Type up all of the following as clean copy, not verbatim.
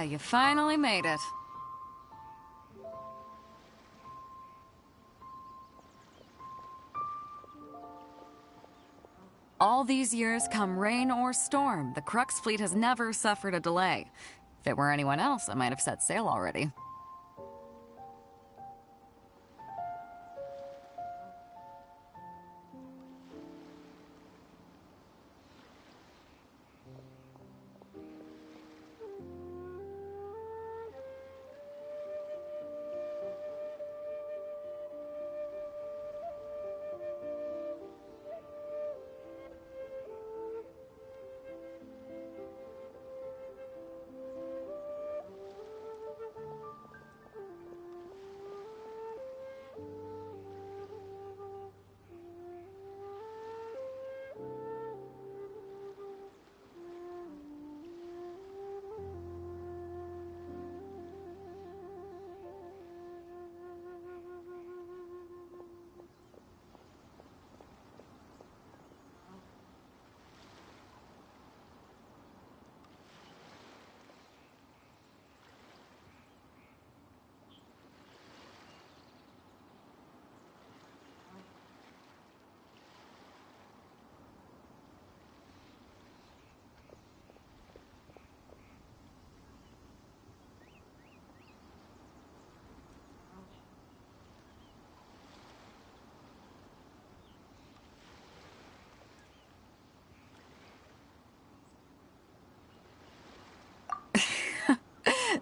You finally made it. All these years, come rain or storm, the Crux fleet has never suffered a delay. If it were anyone else, I might have set sail already.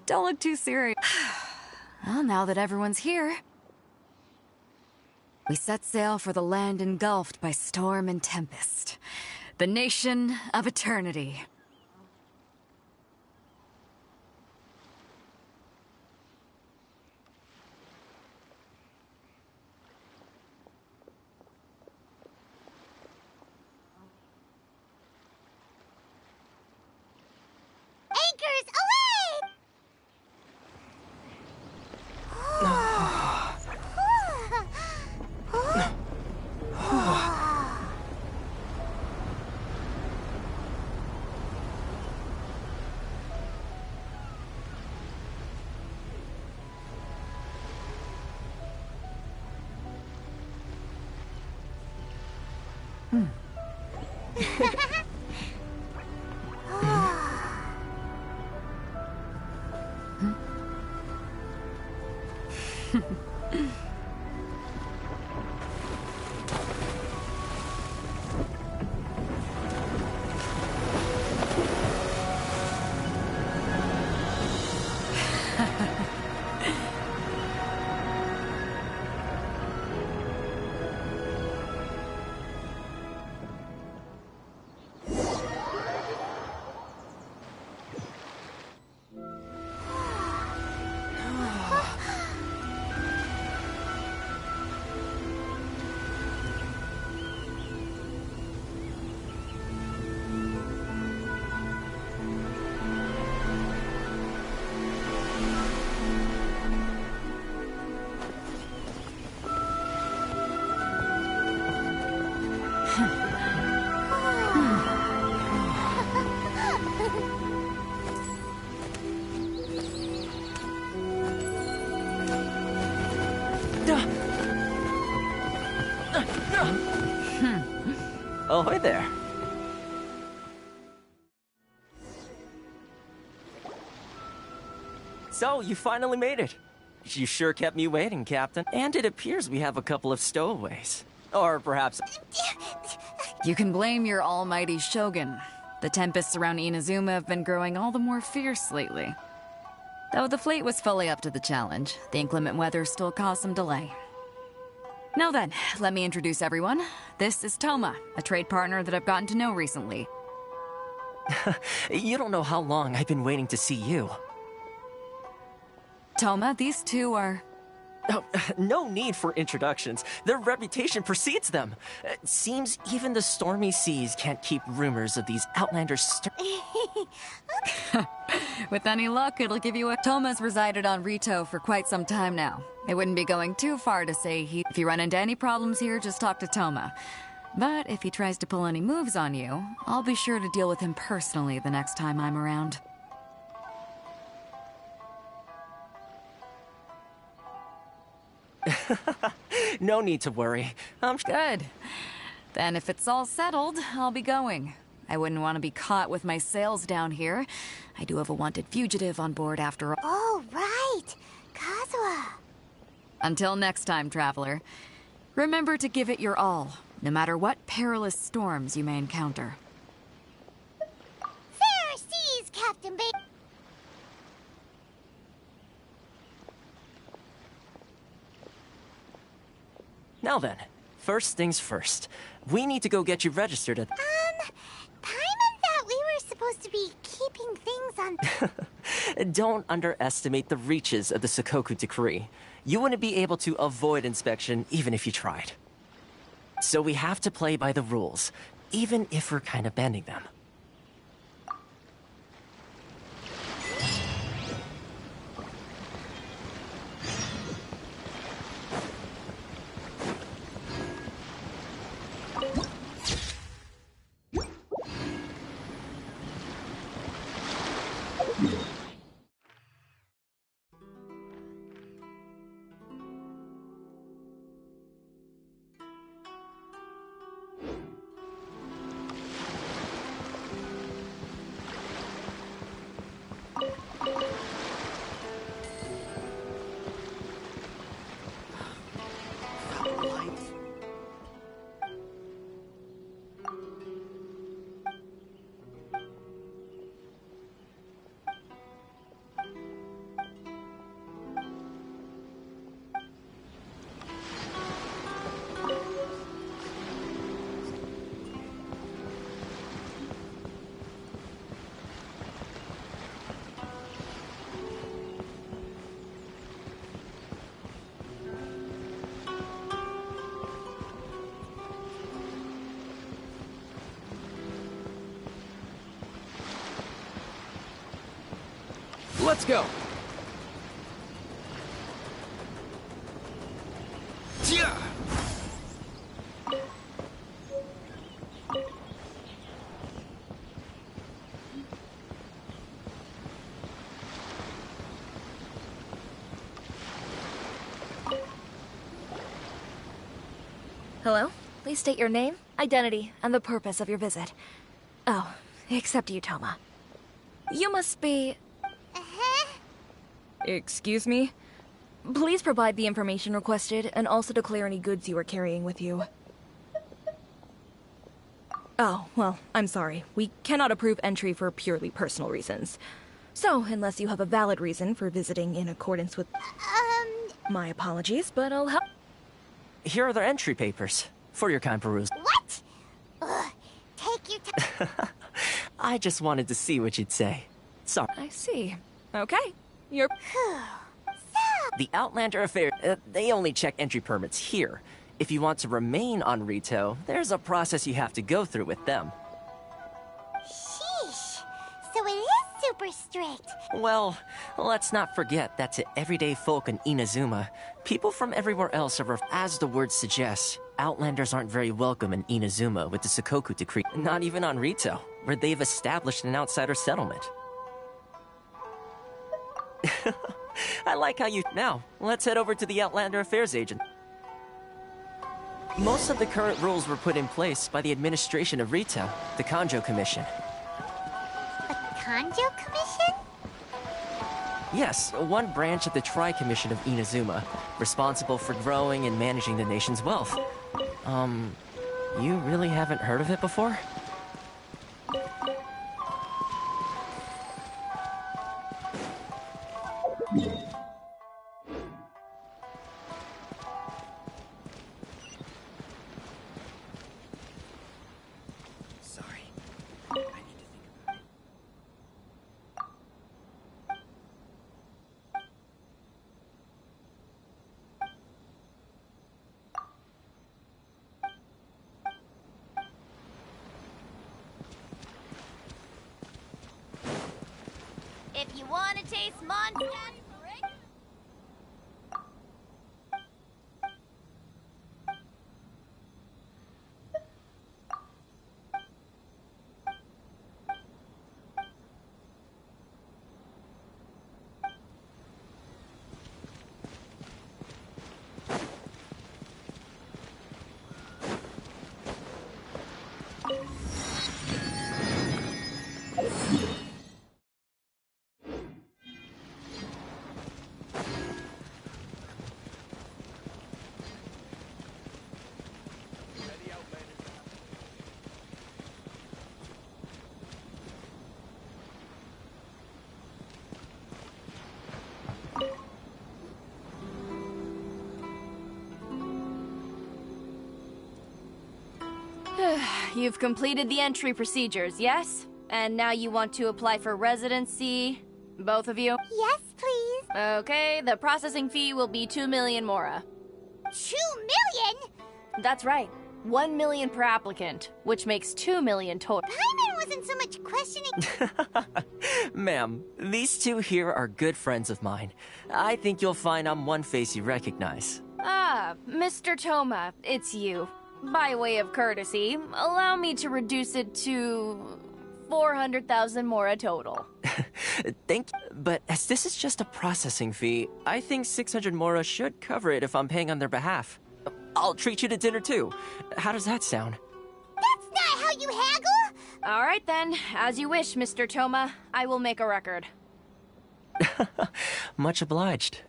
Don't look too serious. Well, now that everyone's here, we set sail for the land engulfed by storm and tempest. The nation of eternity. Anchors away! Ahoy there. So, you finally made it. You sure kept me waiting, Captain. And it appears we have a couple of stowaways. Or perhaps... You can blame your almighty Shogun. The tempests around Inazuma have been growing all the more fierce lately. Though the fleet was fully up to the challenge, the inclement weather still caused some delay. Now then, let me introduce everyone. This is Toma, a trade partner that I've gotten to know recently. You don't know how long I've been waiting to see you. Toma, these two are... Oh, no need for introductions. Their reputation precedes them. Seems even the stormy seas can't keep rumors of these outlanders With any luck, it'll give you a... Toma's resided on Rito for quite some time now. It wouldn't be going too far to say if you run into any problems here, just talk to Toma. But if he tries to pull any moves on you, I'll be sure to deal with him personally the next time I'm around. No need to worry. Good. Then if it's all settled, I'll be going. I wouldn't want to be caught with my sails down here. I do have a wanted fugitive on board after all. Oh, right. Kazuha. Until next time, traveler. Remember to give it your all, no matter what perilous storms you may encounter. Fair seas, Captain Ba... Now then, first things first. We need to go get you registered at... Paimon thought we were supposed to be keeping things on... Don't underestimate the reaches of the Sakoku Decree. You wouldn't be able to avoid inspection even if you tried. So we have to play by the rules, even if we're kind of bending them. Let's go! Yeah! Hello? Please state your name, identity, and the purpose of your visit. Oh, except you, Toma. You must be... Excuse me? Please provide the information requested, and also declare any goods you are carrying with you. Oh, well, I'm sorry. We cannot approve entry for purely personal reasons. So, unless you have a valid reason for visiting in accordance with... My apologies, but I'll help... Here are the entry papers, for your kind perusal. What? Ugh, take your time. I just wanted to see what you'd say. Sorry. I see. Okay. You're... The Outlander Affairs, they only check entry permits here. If you want to remain on Rito, there's a process you have to go through with them. Sheesh. So it is super strict. Well, let's not forget that to everyday folk in Inazuma, people from everywhere else are, as the word suggests, Outlanders aren't very welcome in Inazuma with the Sakoku Decree, not even on Rito, where they've established an outsider settlement. I like how you... Now, let's head over to the Outlander Affairs agent. Most of the current rules were put in place by the administration of Rito, the Kanjo Commission. The Kanjo Commission? Yes, one branch of the Tri-Commission of Inazuma, responsible for growing and managing the nation's wealth. You really haven't heard of it before? If you want to taste Mondstadt... You've completed the entry procedures, yes? And now you want to apply for residency? Both of you? Yes, please. Okay, the processing fee will be 2 million mora. 2 million? That's right. 1 million per applicant, which makes 2 million total. Paimon wasn't so much questioning. Ma'am, these two here are good friends of mine. I think you'll find I'm one face you recognize. Ah, Mr. Toma, it's you. By way of courtesy, allow me to reduce it to 400,000 mora total. Thank you. But as this is just a processing fee, I think 600 mora should cover it if I'm paying on their behalf. I'll treat you to dinner too. How does that sound? That's not how you haggle! All right then, as you wish, Mr. Toma. I will make a record. Much obliged.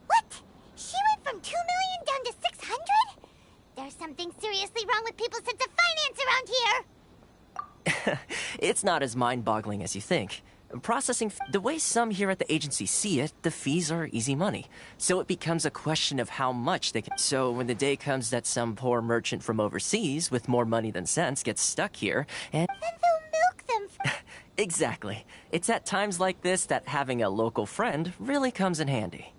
What? She went from 2 million down to 600? There's something seriously wrong with people's sense of finance around here! It's not as mind-boggling as you think. The way some here at the agency see it, the fees are easy money. So it becomes a question of how much they can. So when the day comes that some poor merchant from overseas with more money than sense gets stuck here, and Then they'll milk them. exactly. It's at times like this that having a local friend really comes in handy.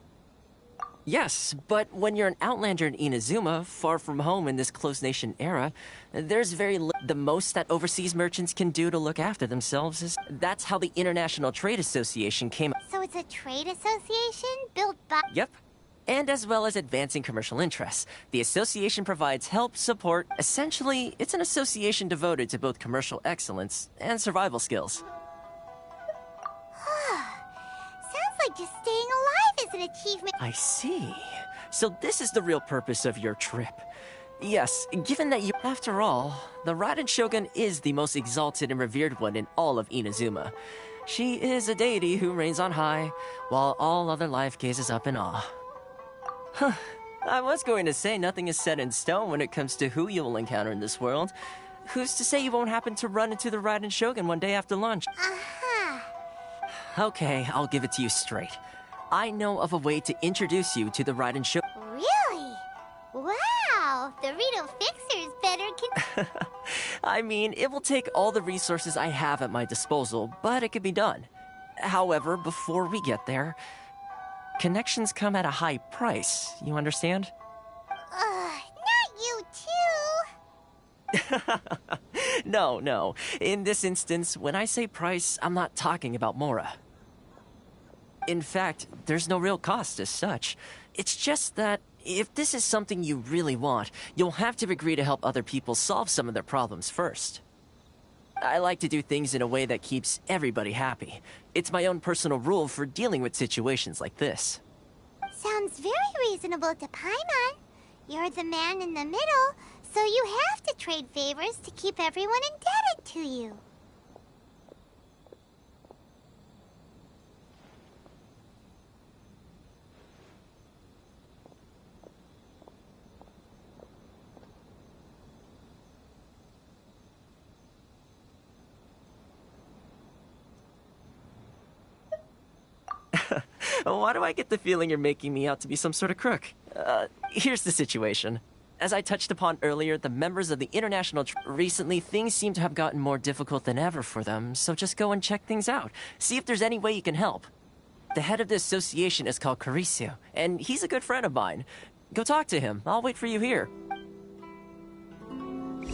Yes, but when you're an outlander in Inazuma, far from home in this close nation era, there's the most that overseas merchants can do to look after themselves is... That's how the International Trade Association came... So it's a trade association built by... Yep. And as well as advancing commercial interests. The association provides help, support... Essentially, it's an association devoted to both commercial excellence and survival skills. Sounds like just staying alive is an achievement. I see. So this is the real purpose of your trip. Yes, given that you... After all, the Raiden Shogun is the most exalted and revered one in all of Inazuma. She is a deity who reigns on high, while all other life gazes up in awe. Huh. I was going to say nothing is set in stone when it comes to who you will encounter in this world. Who's to say you won't happen to run into the Raiden Shogun one day after lunch? Okay, I'll give it to you straight. I know of a way to introduce you to the Raiden Shogun. Really? Wow, the Rito Fixer's better I mean, it will take all the resources I have at my disposal, but it can be done. However, before we get there, connections come at a high price, you understand? not you too. No. In this instance, when I say price, I'm not talking about Mora. In fact, there's no real cost as such. It's just that if this is something you really want, you'll have to agree to help other people solve some of their problems first. I like to do things in a way that keeps everybody happy. It's my own personal rule for dealing with situations like this. Sounds very reasonable to Paimon. You're the man in the middle, so you have to trade favors to keep everyone indebted to you. Why do I get the feeling you're making me out to be some sort of crook? Here's the situation. As I touched upon earlier, the members of the International recently, things seem to have gotten more difficult than ever for them, so just go and check things out. See if there's any way you can help. The head of the association is called Caricio, and he's a good friend of mine. Go talk to him. I'll wait for you here. This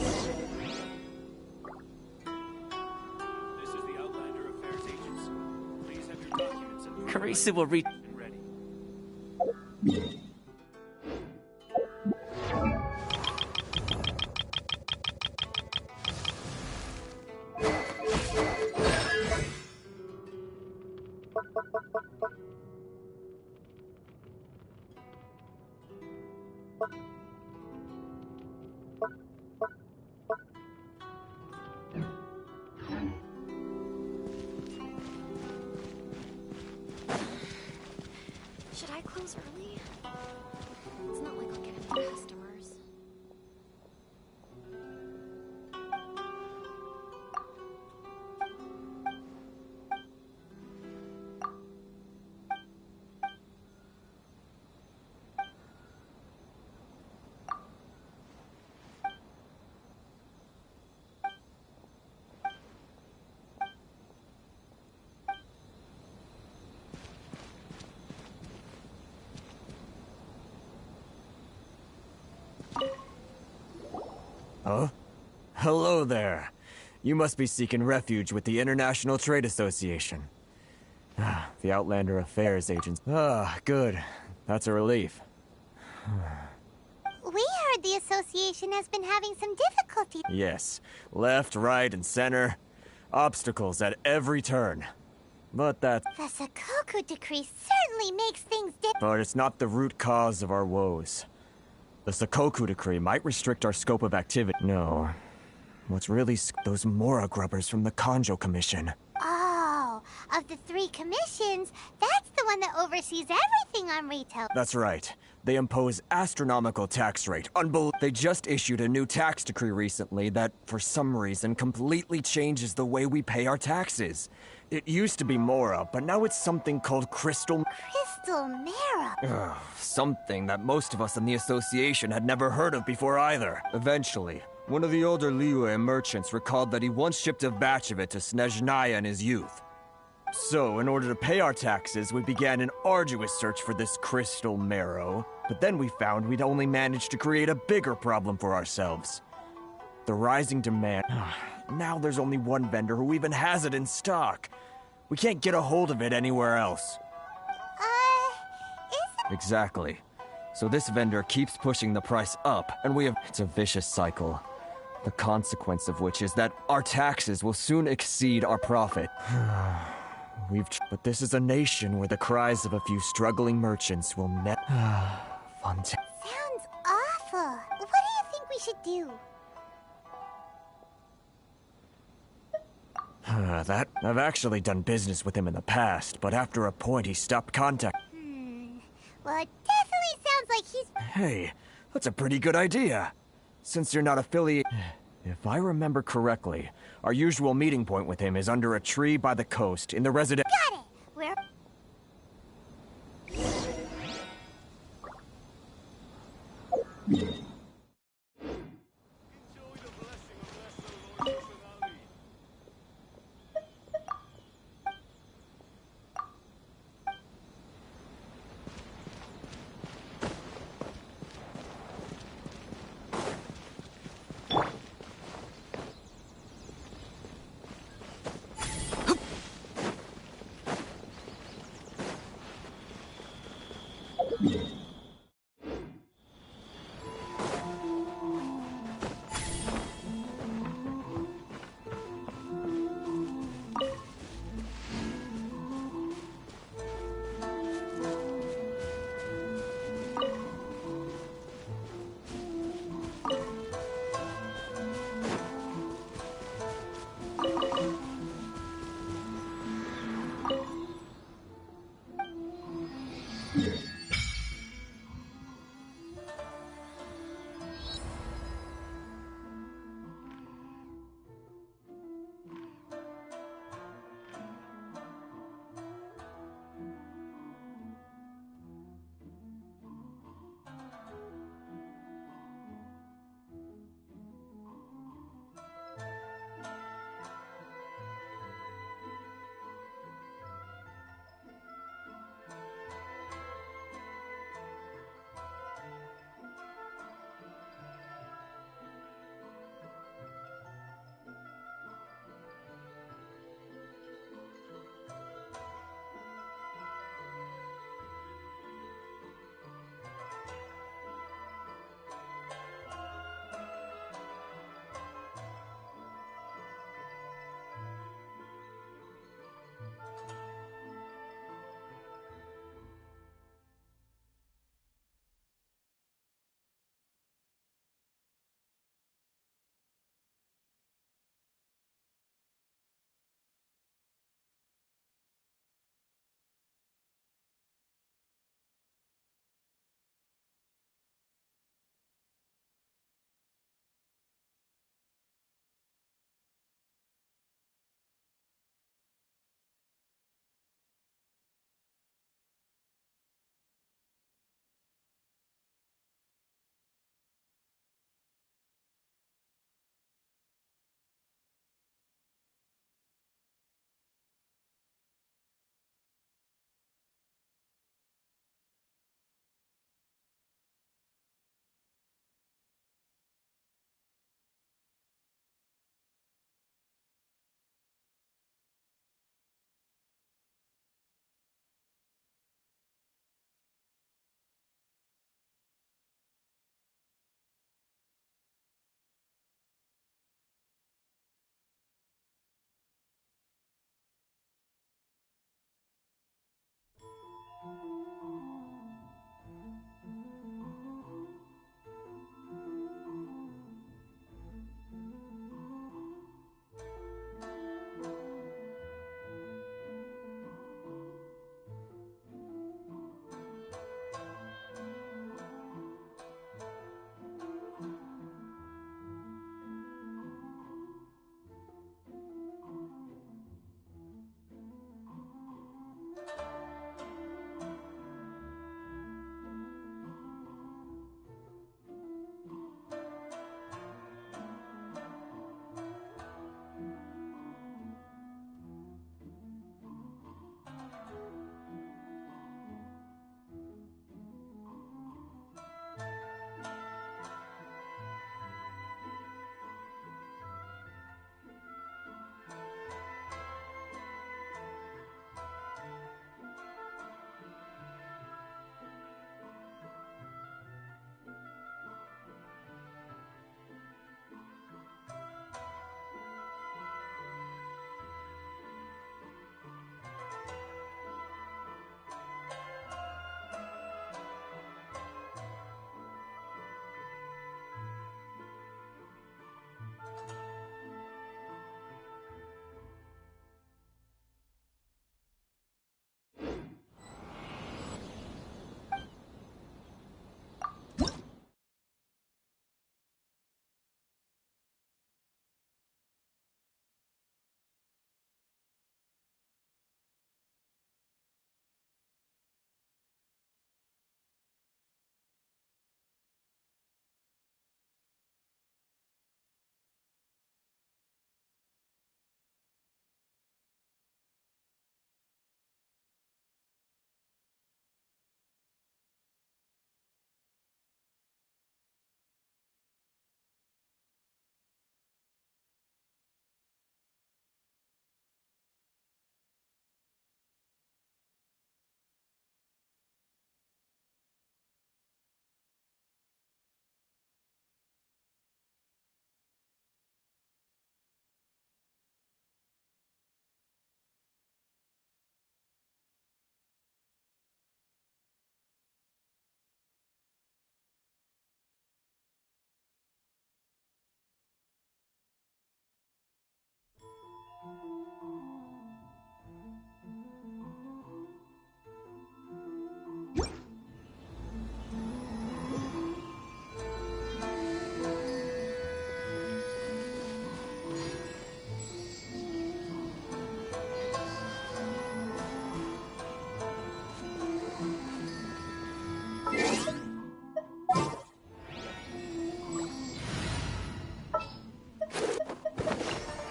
is the Outlander Affairs Agency. Please have your documents and Caricio will reach... ready. Should I close early? It's not like I'll get any customers. Huh? Hello there. You must be seeking refuge with the International Trade Association. The Outlander Affairs agents. Good. That's a relief. We heard the association has been having some difficulty. Yes. Left, right, and center. Obstacles at every turn. But that's... The Sakoku decree certainly makes things But it's not the root cause of our woes. The Sakoku decree might restrict our scope of activity. No. What's really those Mora grubbers from the Kanjo Commission. Oh, of the 3 commissions, that's the one that oversees everything on retail. That's right. They impose astronomical tax rate. They just issued a new tax decree recently that, for some reason, completely changes the way we pay our taxes. It used to be Mora, but now it's something called Crystal Mera. something that most of us in the association had never heard of before either. Eventually, one of the older Liyue merchants recalled that he once shipped a batch of it to Snezhnaya in his youth. So, in order to pay our taxes, we began an arduous search for this crystal marrow. But then we found we'd only managed to create a bigger problem for ourselves. The rising demand. Now there's only one vendor who even has it in stock. We can't get a hold of it anywhere else. Exactly. So this vendor keeps pushing the price up, and we have... It's a vicious cycle. The consequence of which is that our taxes will soon exceed our profit. But this is a nation where the cries of a few struggling merchants will net... Sounds awful. What do you think we should do? I've actually done business with him in the past, but after a point he stopped contact. Well, it definitely sounds like he's... Hey, that's a pretty good idea. Since you're not affiliated... If I remember correctly, our usual meeting point with him is under a tree by the coast in the resident... Got it! Where...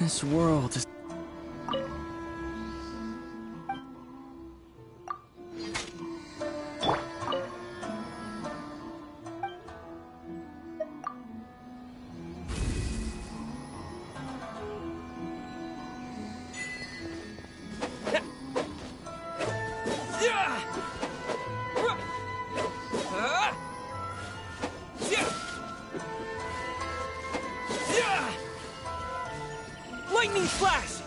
This world is... Lightning flash!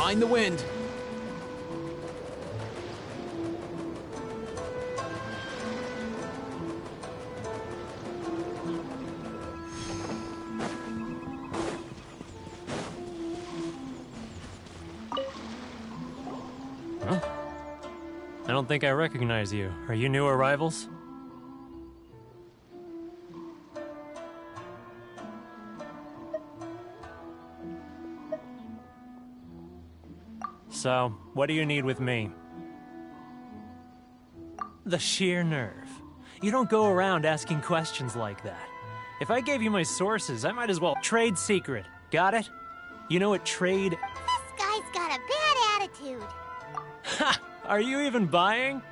Mind the wind. don't think I recognize you. Are you new arrivals? So, what do you need with me? The sheer nerve. You don't go around asking questions like that. If I gave you my sources, I might as well. Trade secret. Got it? You know what trade... This guy's got a bad attitude. Ha! Are you even buying?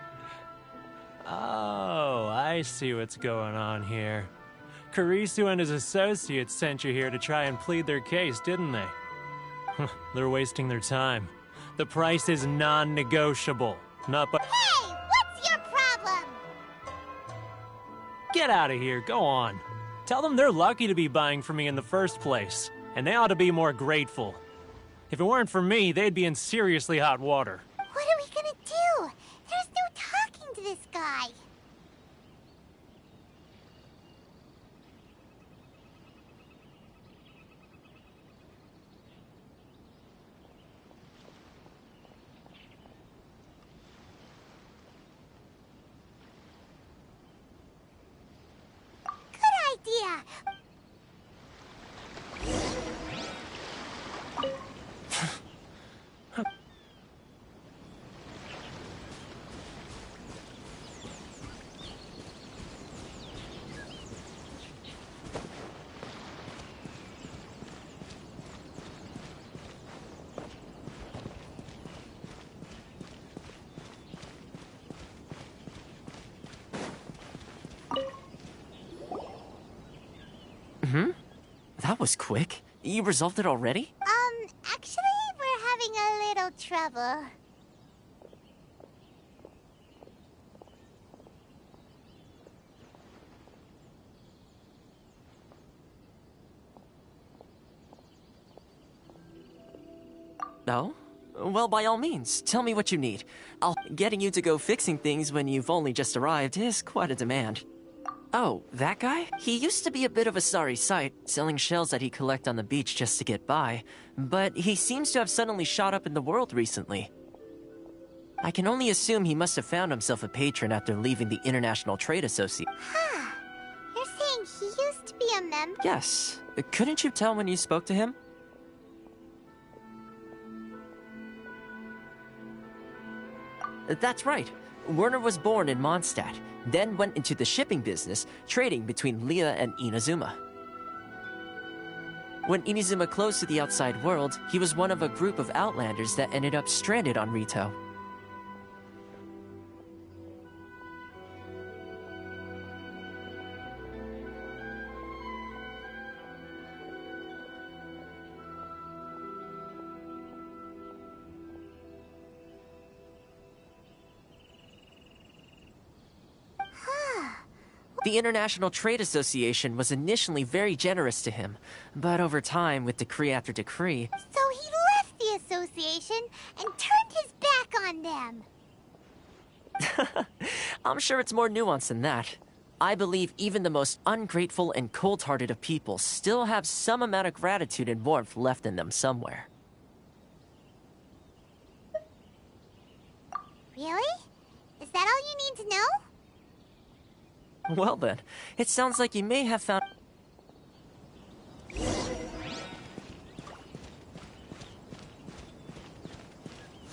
Oh, I see what's going on here. Kurisu and his associates sent you here to try and plead their case, didn't they? They're wasting their time. The price is non-negotiable. Not but... Hey, what's your problem? Get out of here, go on. Tell them they're lucky to be buying from me in the first place, and they ought to be more grateful. If it weren't for me, they'd be in seriously hot water. What are we gonna do? There's no talking to this guy. Good idea. That was quick. You resolved it already? Actually, we're having a little trouble. No? Well, by all means, tell me what you need. Getting you to go fixing things when you've only just arrived is quite a demand. Oh, that guy? He used to be a bit of a sorry sight, selling shells that he collect on the beach just to get by, but he seems to have suddenly shot up in the world recently. I can only assume he must have found himself a patron after leaving the International Trade Association. Huh. You're saying he used to be a member? Yes. Couldn't you tell when you spoke to him? That's right. Werner was born in Mondstadt, then went into the shipping business, trading between Leah and Inazuma. When Inazuma closed to the outside world, he was one of a group of outlanders that ended up stranded on Rito. The International Trade Association was initially very generous to him, but over time, with decree after decree... So he left the association and turned his back on them. I'm sure it's more nuanced than that. I believe even the most ungrateful and cold-hearted of people still have some amount of gratitude and warmth left in them somewhere. Really? Is that all you need to know? Well then, it sounds like you may have found...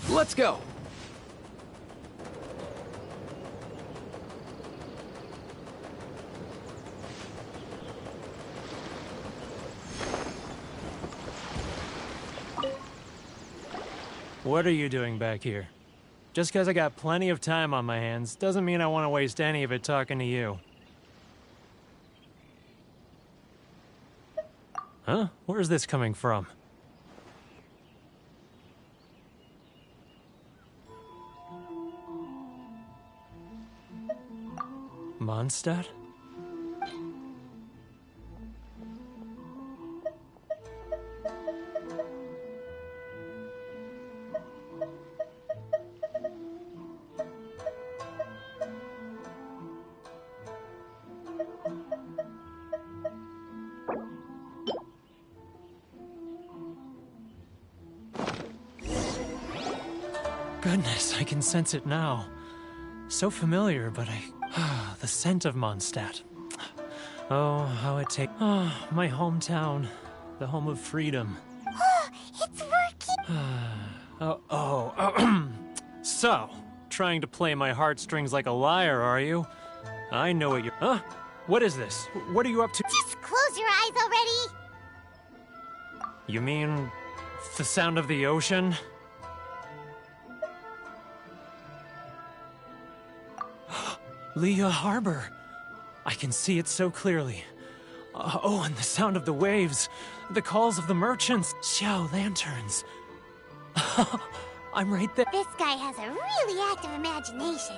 Let's go! What are you doing back here? Just because I got plenty of time on my hands doesn't mean I want to waste any of it talking to you. Huh? Where's this coming from? Mondstadt? Goodness, I can sense it now. So familiar, but the scent of Mondstadt. Oh, how it takes... Oh, my hometown. The home of freedom. Oh, it's working! So, trying to play my heartstrings like a liar, are you? I know what you're... Huh? What is this? What are you up to? Just close your eyes already! You mean... the sound of the ocean? Leah Harbor. I can see it so clearly. Oh, and the sound of the waves. The calls of the merchants. Xiao lanterns. I'm right there. This guy has a really active imagination.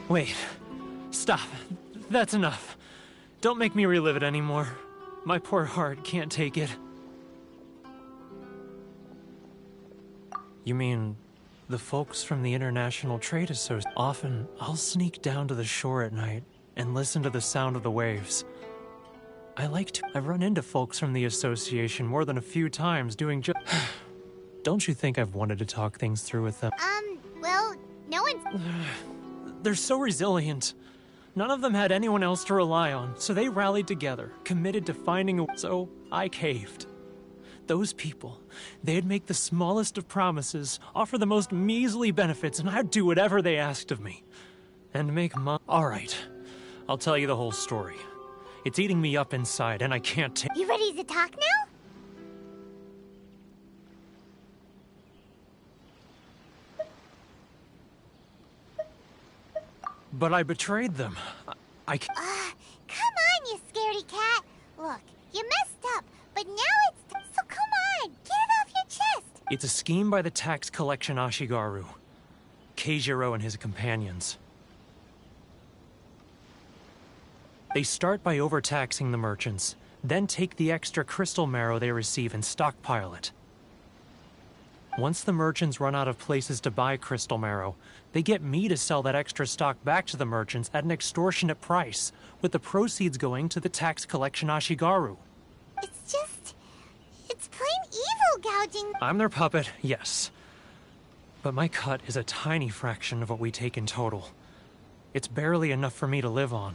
Wait. Stop. That's enough. Don't make me relive it anymore. My poor heart can't take it. You mean, the folks from the International Trade Association? Often, I'll sneak down to the shore at night and listen to the sound of the waves. I like to. I've run into folks from the association more than a few times doing just... Don't you think I've wanted to talk things through with them? Well, no one's... They're so resilient. None of them had anyone else to rely on, so they rallied together, committed to finding a... So, I caved. Those people, they'd make the smallest of promises, offer the most measly benefits, and I'd do whatever they asked of me. And make Alright, I'll tell you the whole story. It's eating me up inside, and I can't take... You ready to talk now? But I betrayed them. Come on, you scaredy cat. Look, you messed up, but now it's... So come on, get it off your chest. It's a scheme by the tax collection Ashigaru. Keijiro and his companions. They start by overtaxing the merchants, then take the extra crystal marrow they receive and stockpile it. Once the merchants run out of places to buy crystal marrow, they get me to sell that extra stock back to the merchants at an extortionate price, with the proceeds going to the tax collection Ashigaru. It's plain evil gouging. I'm their puppet, yes. But my cut is a tiny fraction of what we take in total. It's barely enough for me to live on.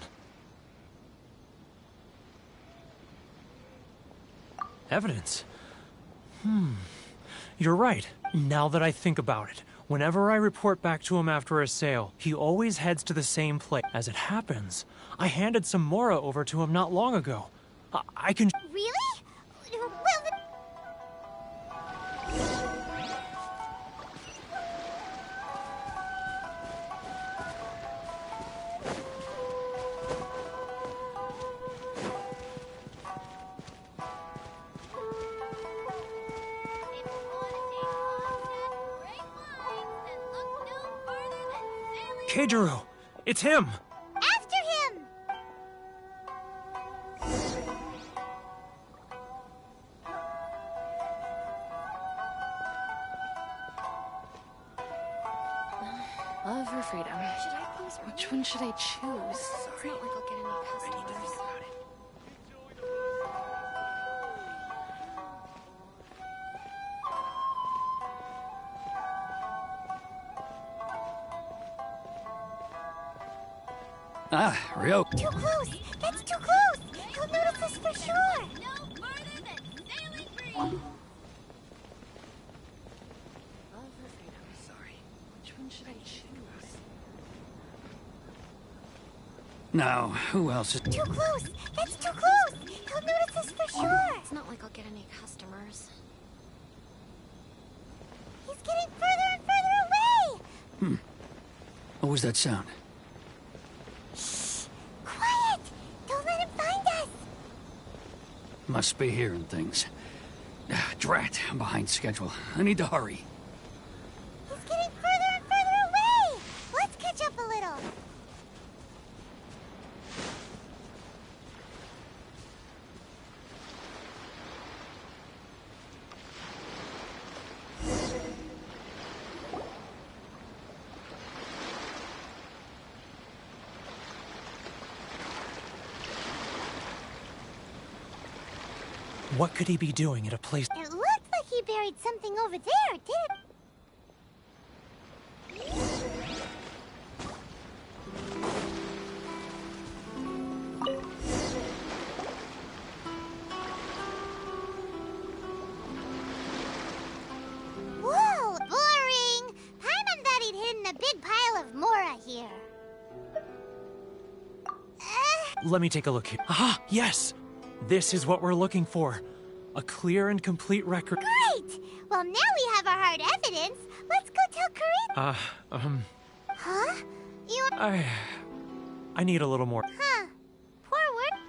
Evidence? You're right. Now that I think about it, whenever I report back to him after a sale, he always heads to the same place. As it happens, I handed some Mora over to him not long ago. I can... Really? Well, Keijiro! It's him! after him! Love or freedom? Which one should I choose? It's not like I'll get any customers. Ah, Ryo. Too close! That's too close! He'll notice us for sure! No farther than sailing free! Love or freedom? Sorry. Which one should I choose? Now, who else is... Too close! That's too close! He'll notice us for sure! It's not like I'll get any customers. He's getting further and further away! What was that sound? Quiet! Don't let him find us! Must be hearing things. Drat, I'm behind schedule. I need to hurry. He's getting further and further away! Let's catch up a little. What could he be doing at a place? It looked like he buried something over there, didn't it? Whoa, boring! Paimon thought he'd hidden a big pile of Mora here. Let me take a look here. Ah, yes! This is what we're looking for. A clear and complete record. Great! Well, now we have our hard evidence. Let's go tell Karina. Huh? You... I need a little more. Huh. Poor word.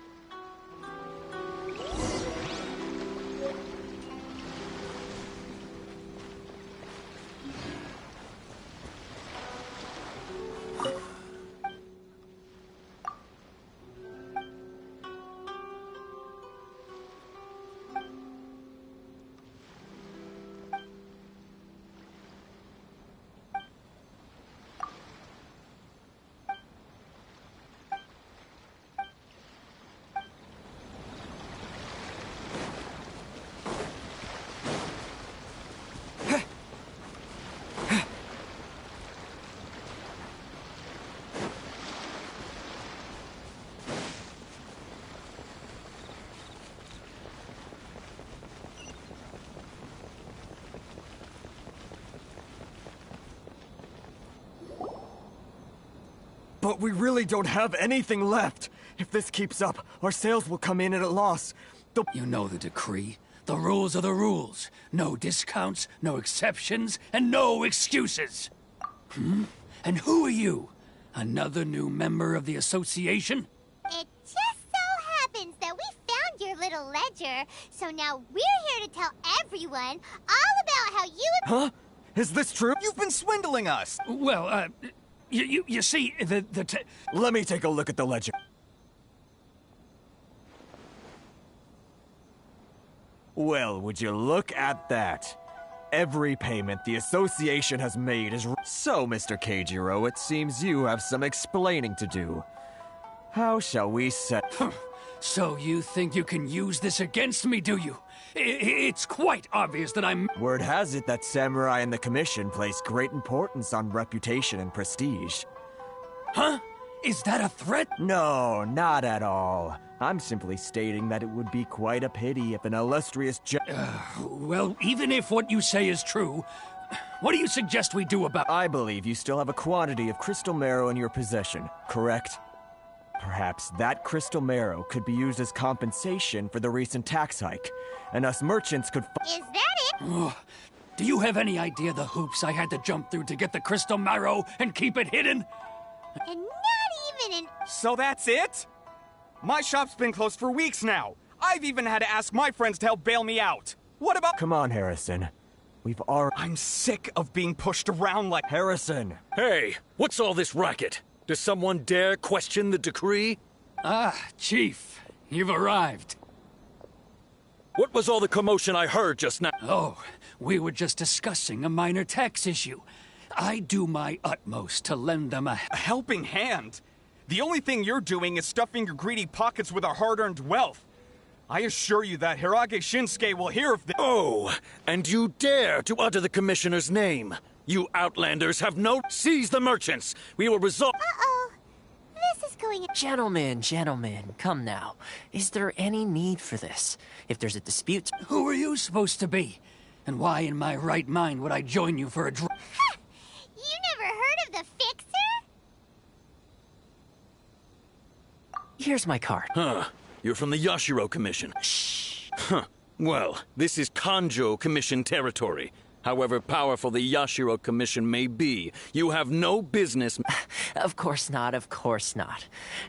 But we really don't have anything left. If this keeps up, our sales will come in at a loss. You know the decree. The rules are the rules. No discounts, no exceptions, and no excuses. And who are you? Another new member of the association? It just so happens that we found your little ledger, so now we're here to tell everyone all about how you... Huh? Is this true? You've been swindling us! Well, you see, Let me take a look at the ledger. Well, would you look at that? Every payment the association has made is... So, Mr. Keijiro, it seems you have some explaining to do. How shall we set... So you think you can use this against me, do you? It's quite obvious that I'm... Word has it that Samurai and the Commission place great importance on reputation and prestige. Huh? Is that a threat? No, not at all. I'm simply stating that it would be quite a pity if an illustrious Well, even if what you say is true, what do you suggest we do about... I believe you still have a quantity of crystal marrow in your possession, correct? Perhaps that crystal marrow could be used as compensation for the recent tax hike, and us merchants could... Is that it? Do you have any idea the hoops I had to jump through to get the crystal marrow and keep it hidden? And not even in... So that's it? My shop's been closed for weeks now. I've even had to ask my friends to help bail me out. What about... Come on, Harrison. We've already... I'm sick of being pushed around like... Harrison! Hey, what's all this racket? Does someone dare question the decree? Ah, Chief, you've arrived. What was all the commotion I heard just now? Oh, we were just discussing a minor tax issue. I do my utmost to lend them a helping hand. The only thing you're doing is stuffing your greedy pockets with our hard-earned wealth. I assure you that Hirage Shinsuke will hear of this. Oh, and you dare to utter the Commissioner's name. You outlanders have no... Seize the merchants! We will resolve... Uh-oh. This is going... Gentlemen, come now. Is there any need for this? If there's a dispute... Who are you supposed to be? And why in my right mind would I join you for a You never heard of the Fixer? Here's my card. Huh. You're from the Yashiro Commission. Shh. Huh. Well, this is Kanjo Commission territory. However powerful the Yashiro Commission may be, you have no business... Of course not.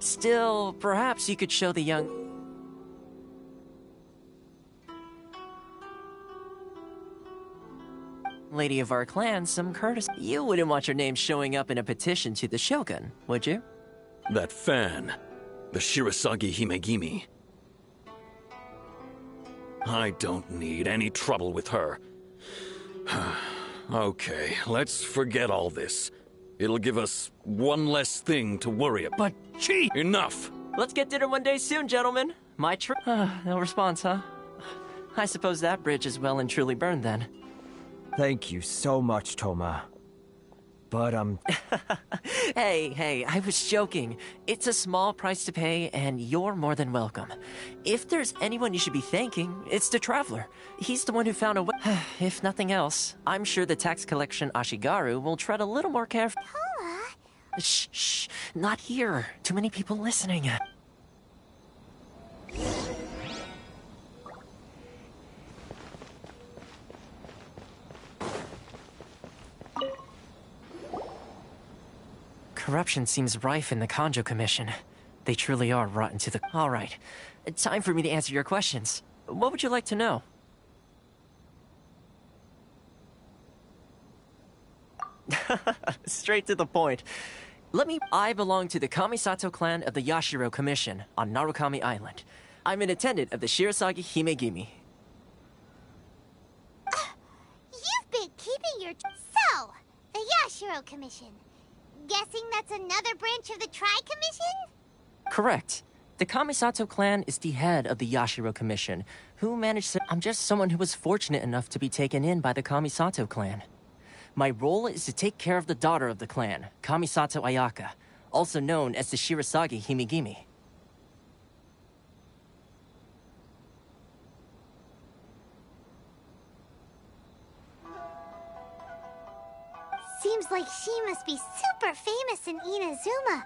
Still, perhaps you could show the young... lady of our clan some courtesy. You wouldn't want your name showing up in a petition to the Shogun, would you? That fan, the Shirasagi Himegimi. I don't need any trouble with her. Okay, let's forget all this. It'll give us one less thing to worry about. But, Chief! Enough! Let's get dinner one day soon, gentlemen. No response, huh? I suppose that bridge is well and truly burned then. Thank you so much, Toma. But, Hey, I was joking. It's a small price to pay, and you're more than welcome. If there's anyone you should be thanking, it's the Traveler. He's the one who found a way. If nothing else, I'm sure the tax collection Ashigaru will tread a little more carefully. Toma? Shh, not here. Too many people listening. Corruption seems rife in the Kanjo Commission. They truly are rotten to the... All right. Time for me to answer your questions. What would you like to know? Straight to the point. I belong to the Kamisato clan of the Yashiro Commission on Narukami Island. I'm an attendant of the Shirasagi Himegimi. You've been keeping your... So, the Yashiro Commission. Guessing that's another branch of the Tri-Commission? Correct. The Kamisato clan is the head of the Yashiro Commission, who managed to... I'm just someone who was fortunate enough to be taken in by the Kamisato clan. My role is to take care of the daughter of the clan, Kamisato Ayaka, also known as the Shirasagi Himegimi. Seems like she must be super famous in Inazuma.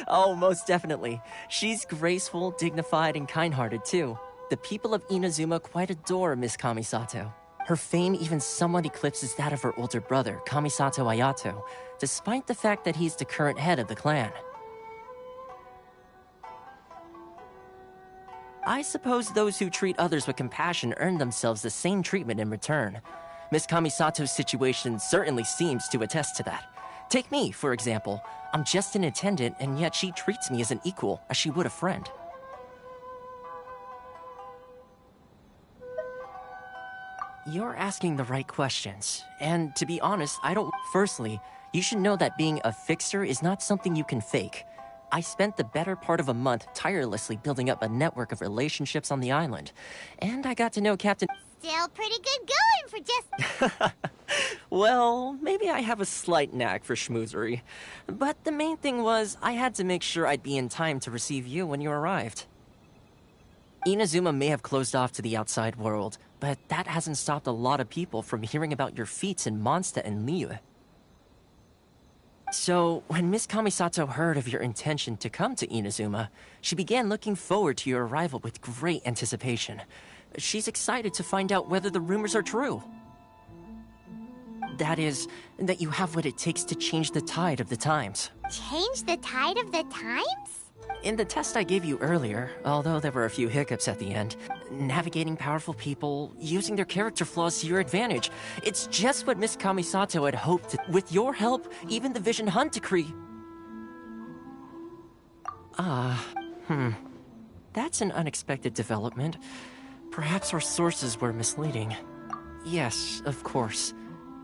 Oh, most definitely. She's graceful, dignified, and kind-hearted, too. The people of Inazuma quite adore Miss Kamisato. Her fame even somewhat eclipses that of her older brother, Kamisato Ayato, despite the fact that he's the current head of the clan. I suppose those who treat others with compassion earn themselves the same treatment in return. Miss Kamisato's situation certainly seems to attest to that. Take me, for example. I'm just an attendant, and yet she treats me as an equal, as she would a friend. You're asking the right questions, and to be honest, I don't... Firstly, you should know that being a fixer is not something you can fake. I spent the better part of a month tirelessly building up a network of relationships on the island, and I got to know Captain... Still pretty good going for just... Well, maybe I have a slight knack for schmoozery. But the main thing was, I had to make sure I'd be in time to receive you when you arrived. Inazuma may have closed off to the outside world, but that hasn't stopped a lot of people from hearing about your feats in Mondstadt and Liyue. So, when Miss Kamisato heard of your intention to come to Inazuma, she began looking forward to your arrival with great anticipation. She's excited to find out whether the rumors are true. That is, that you have what it takes to change the tide of the times. Change the tide of the times? In the test I gave you earlier, although there were a few hiccups at the end, navigating powerful people, using their character flaws to your advantage, it's just what Miss Kamisato had hoped to. With your help, even the Vision Hunt decree... That's an unexpected development. Perhaps our sources were misleading. Yes, of course.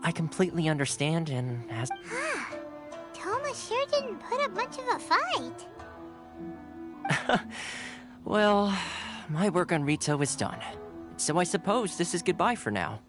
I completely understand and as... Toma sure didn't put up much of a fight. Well, my work on Rito is done. So I suppose this is goodbye for now.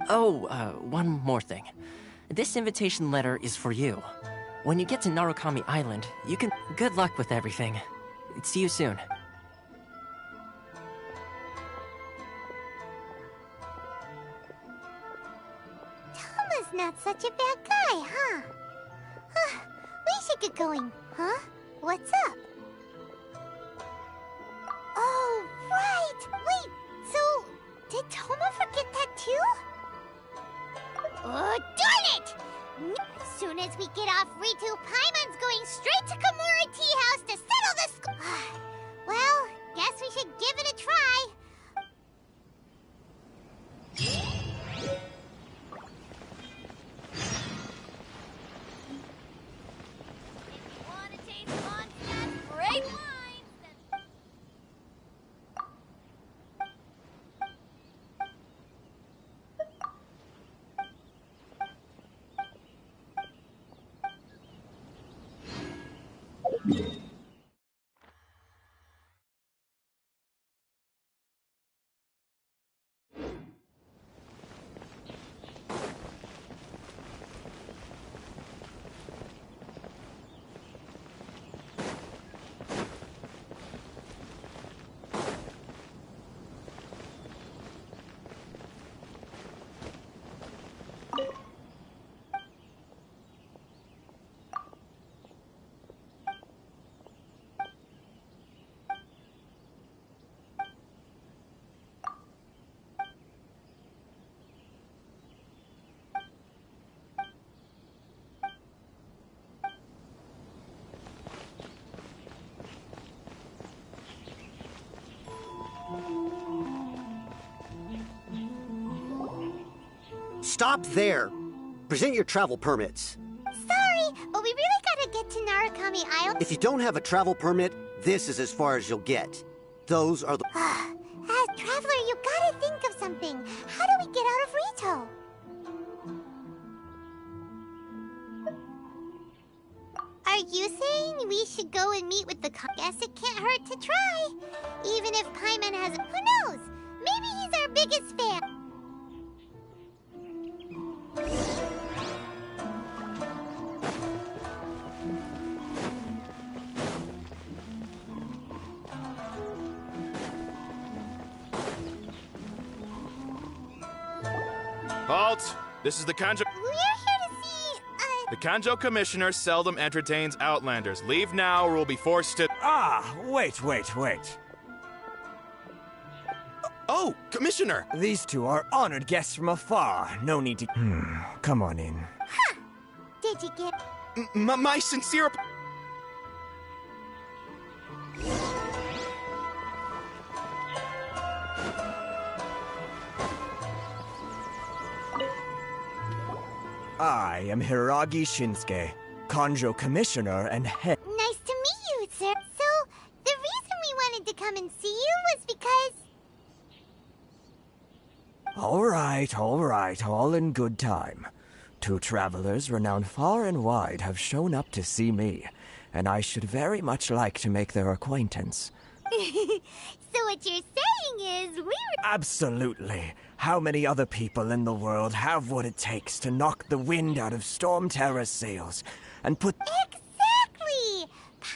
One more thing. This invitation letter is for you. When you get to Narukami Island, you can... Good luck with everything. See you soon. Toma's not such a bad guy, huh? We should get going, huh? What's up? Oh, right! Wait, so did Toma forget that too? Oh, darn it! As soon as we get off Ritu, Paimon's going straight to Kimura Tea House to settle the well, guess we should give it a try. Wanna taste Mondstadt's great wines? Stop there! Present your travel permits. Sorry, but we really gotta get to Narukami Island. If you don't have a travel permit, this is as far as you'll get. Those are the... As Traveler, you gotta think of something. How do we get out of Rito? Are you saying we should go and meet with the Guess it can't hurt to try. Even if Paimon has... Who knows? Maybe he's our biggest fan. Halt! This is the Kanjo... We're here to see, The Kanjo Commissioner seldom entertains Outlanders. Leave now or we'll be forced to... Wait. Oh, Commissioner! These two are honored guests from afar. No need to... Come on in. Huh! Did you get... My sincere... I am Hiragi Shinsuke, Kanjo Commissioner and head... Nice to meet you, sir. So, the reason we wanted to come and see you was because... All right, all in good time. Two travelers renowned far and wide have shown up to see me, and I should very much like to make their acquaintance. So what you're saying is Absolutely. How many other people in the world have what it takes to knock the wind out of Storm Terror's sails and put... Exactly!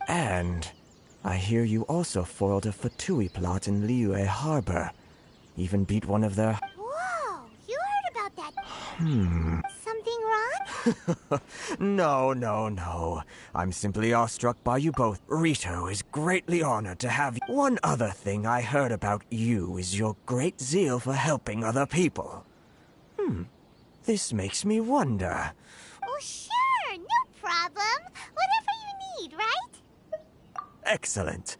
And I hear you also foiled a Fatui plot in Liyue Harbor. Even beat one of their... Whoa! You heard about that? Something wrong? No. I'm simply awestruck by you both. Rito is greatly honored to have you. One other thing I heard about you is your great zeal for helping other people. This makes me wonder. Oh, sure! No problem! Whatever you need, right? Excellent.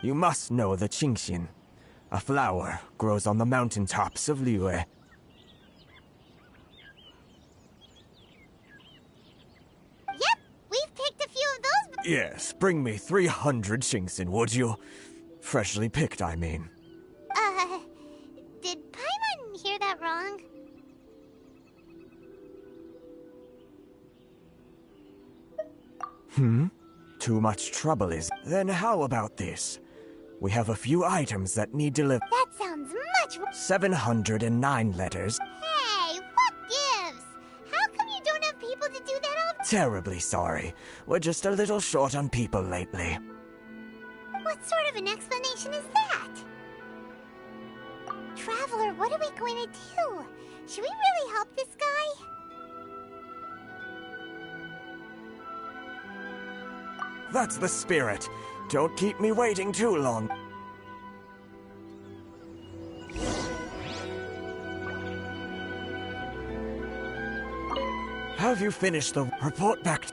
You must know the Qingxin. A flower grows on the mountaintops of Liyue. Yep, we've picked a few of those. Yes, bring me 300 Qingxin, would you? Freshly picked, I mean. Did Paimon hear that wrong? Too much trouble is... Then how about this? We have a few items that need delivered. That sounds much... 709 letters. Hey, terribly sorry. We're just a little short on people lately. What sort of an explanation is that? Traveler, what are we going to do? Should we really help this guy? That's the spirit. Don't keep me waiting too long. Have you finished the report back?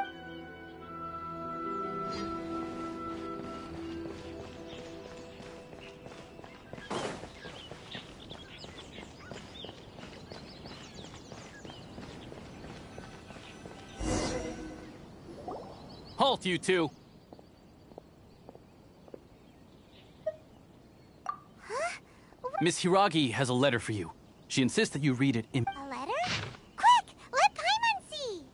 Halt, you two! Huh? Miss Hiragi has a letter for you. She insists that you read it in— A letter? Quick! Let Paimon see!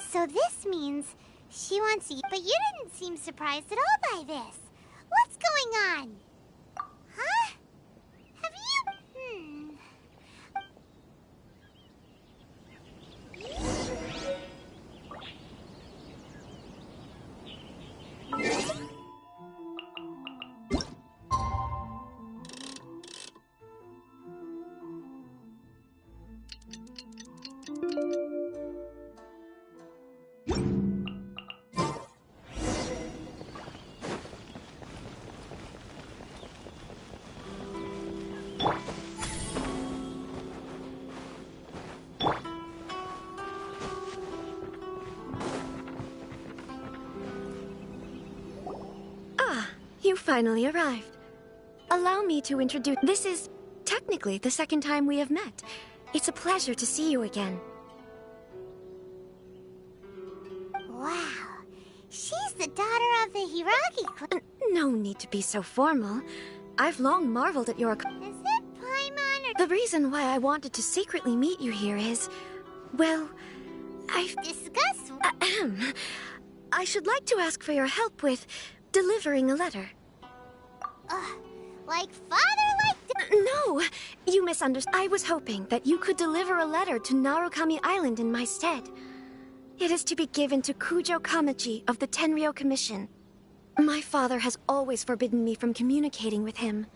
So this means she wants you, but you didn't seem surprised at all by this. What's going on? Huh? Have you... You finally arrived. Allow me to introduce— This is technically the second time we have met. It's a pleasure to see you again. Wow. She's the daughter of the Hiragi clan. No need to be so formal. I've long marveled at your— Is it Paimon or— The reason why I wanted to secretly meet you here is— well, I've— Discuss— I should like to ask for your help with delivering a letter. Like father, like... No, you misunderstood. I was hoping that you could deliver a letter to Narukami Island in my stead. It is to be given to Kujo Kamachi of the Tenryou Commission. My father has always forbidden me from communicating with him.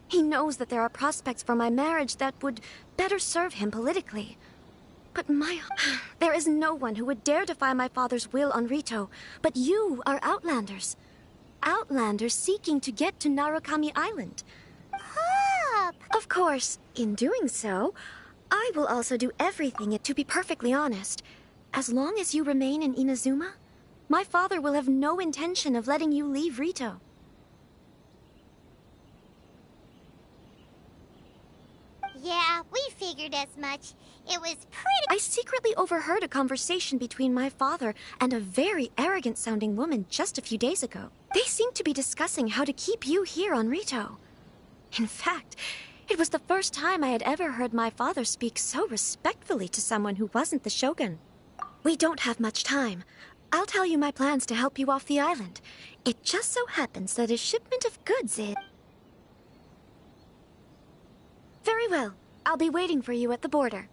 He knows that there are prospects for my marriage that would better serve him politically. But there is no one who would dare defy my father's will on Rito, but you are Outlanders. Outlanders seeking to get to Narukami Island. Pop! Of course, in doing so, I will also do everything, to be perfectly honest. As long as you remain in Inazuma, my father will have no intention of letting you leave Rito. Yeah, we figured as much. It was pretty... I secretly overheard a conversation between my father and a very arrogant-sounding woman just a few days ago. They seemed to be discussing how to keep you here on Rito. In fact, it was the first time I had ever heard my father speak so respectfully to someone who wasn't the Shogun. We don't have much time. I'll tell you my plans to help you off the island. It just so happens that a shipment of goods is... Very well. I'll be waiting for you at the border.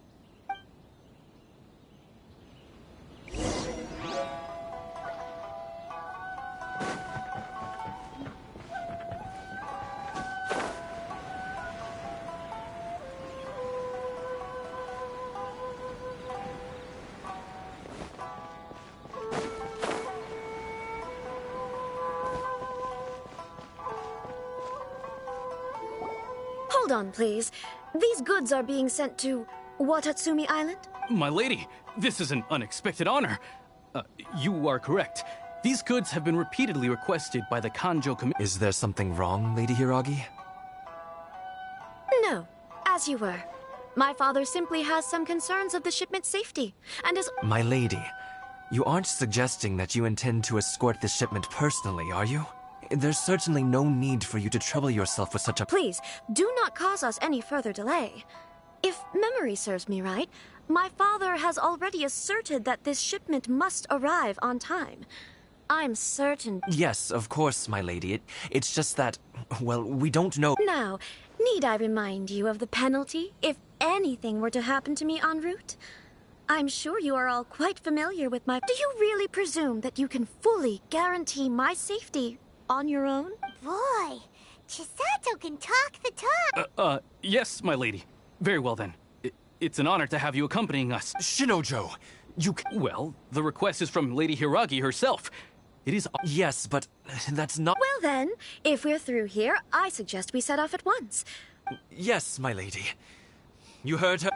Hold on, please. These goods are being sent to Watatsumi Island? My lady, this is an unexpected honor. You are correct. These goods have been repeatedly requested by the Kanjo Commission. Is there something wrong, Lady Hiragi? No, as you were. My father simply has some concerns of the shipment's safety, and is— My lady, you aren't suggesting that you intend to escort the shipment personally, are you? There's certainly no need for you to trouble yourself with such a— Please, do not cause us any further delay. If memory serves me right, my father has already asserted that this shipment must arrive on time. I'm certain— Yes, of course, my lady. It's just that, well, we don't know— Now, need I remind you of the penalty if anything were to happen to me en route? I'm sure you are all quite familiar with my— Do you really presume that you can fully guarantee my safety on your own? Boy, Chisato can talk the talk. Yes, my lady. Very well then. It's an honor to have you accompanying us. Shinojo, you— Well, the request is from Lady Hiragi herself. It is— Yes, but that's not— Well then, if we're through here, I suggest we set off at once. Yes, my lady. You heard her—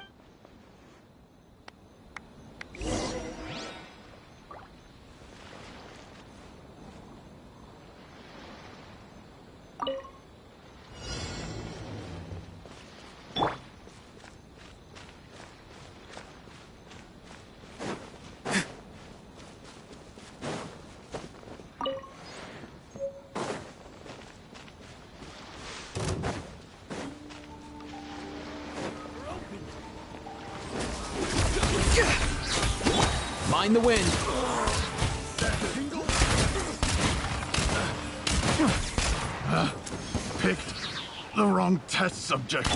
Mind the wind. Picked the wrong test subject.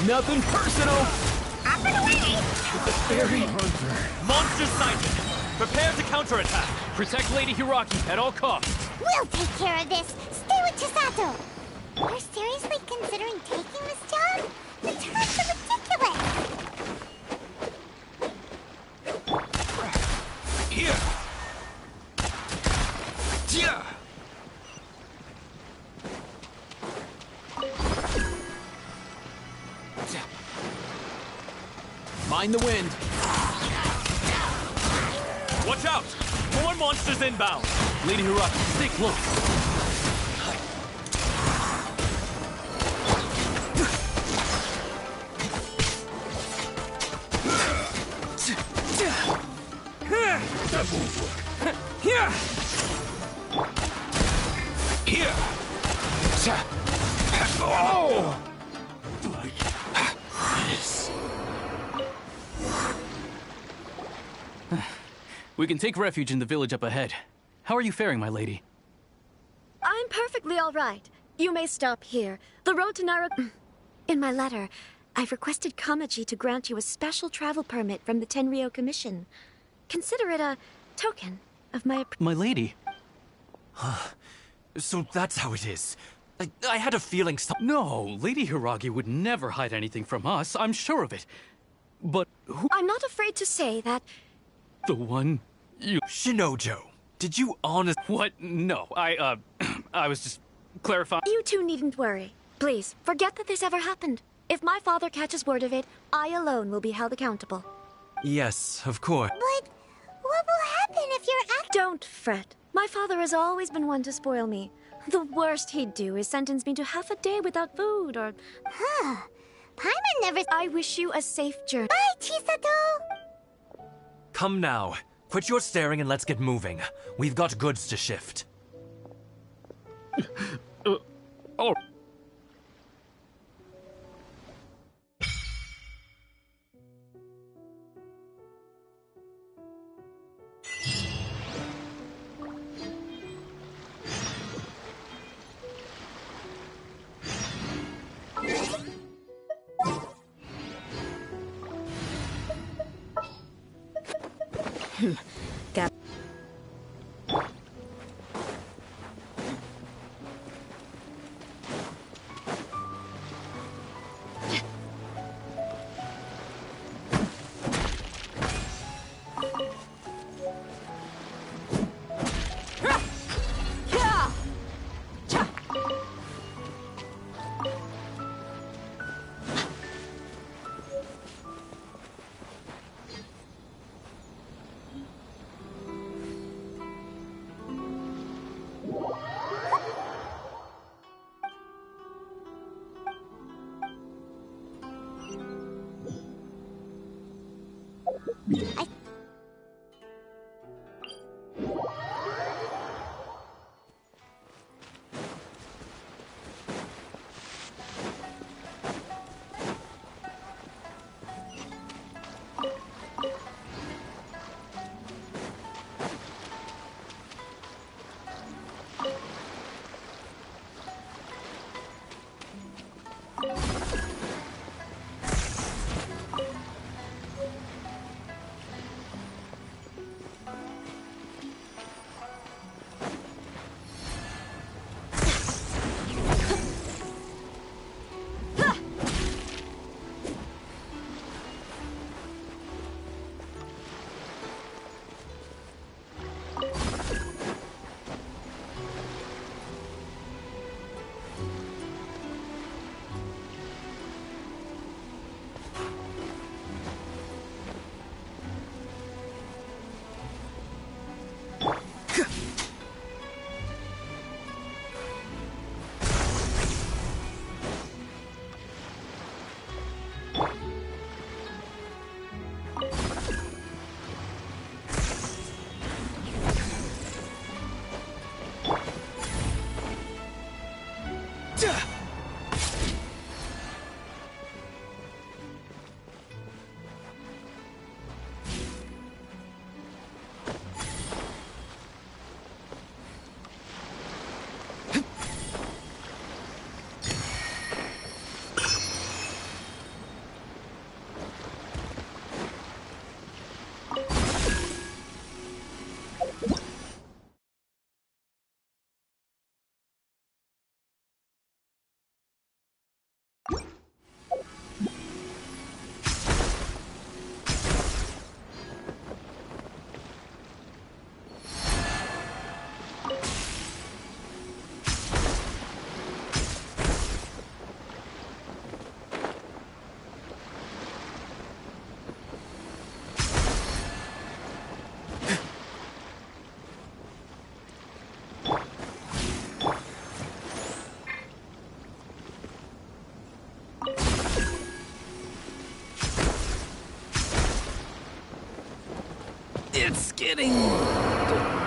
Nothing personal. Up and away! Fairy Monster sighted! Prepare to counterattack! Protect Lady Hiragi at all costs! We'll take care of this. Stay with Chisato. You're seriously considering taking this job? The terms are ridiculous. Here. Yeah. Mind the wind. Watch out! More monsters inbound! Lady Hiragi, stay close! Here. Here. Oh. We can take refuge in the village up ahead. How are you faring, my lady? I'm perfectly all right. You may stop here. The road to Nara... In my letter, I've requested Kamaji to grant you a special travel permit from the Tenryou Commission. Consider it a token of my... My lady? So that's how it is. I had a feeling No, Lady Hiragi would never hide anything from us. I'm sure of it. But who... I'm not afraid to say that... The one you... Shinojo, did you honest... What? No, I was just clarifying... You two needn't worry. Please, forget that this ever happened. If my father catches word of it, I alone will be held accountable. Yes, of course. But what will happen if you're Don't fret. My father has always been one to spoil me. The worst he'd do is sentence me to half a day without food or... Huh. Paimon never... I wish you a safe journey. Bye, Chisato! Come now. Quit your staring and let's get moving. We've got goods to shift. Oh. Got... It's getting dark.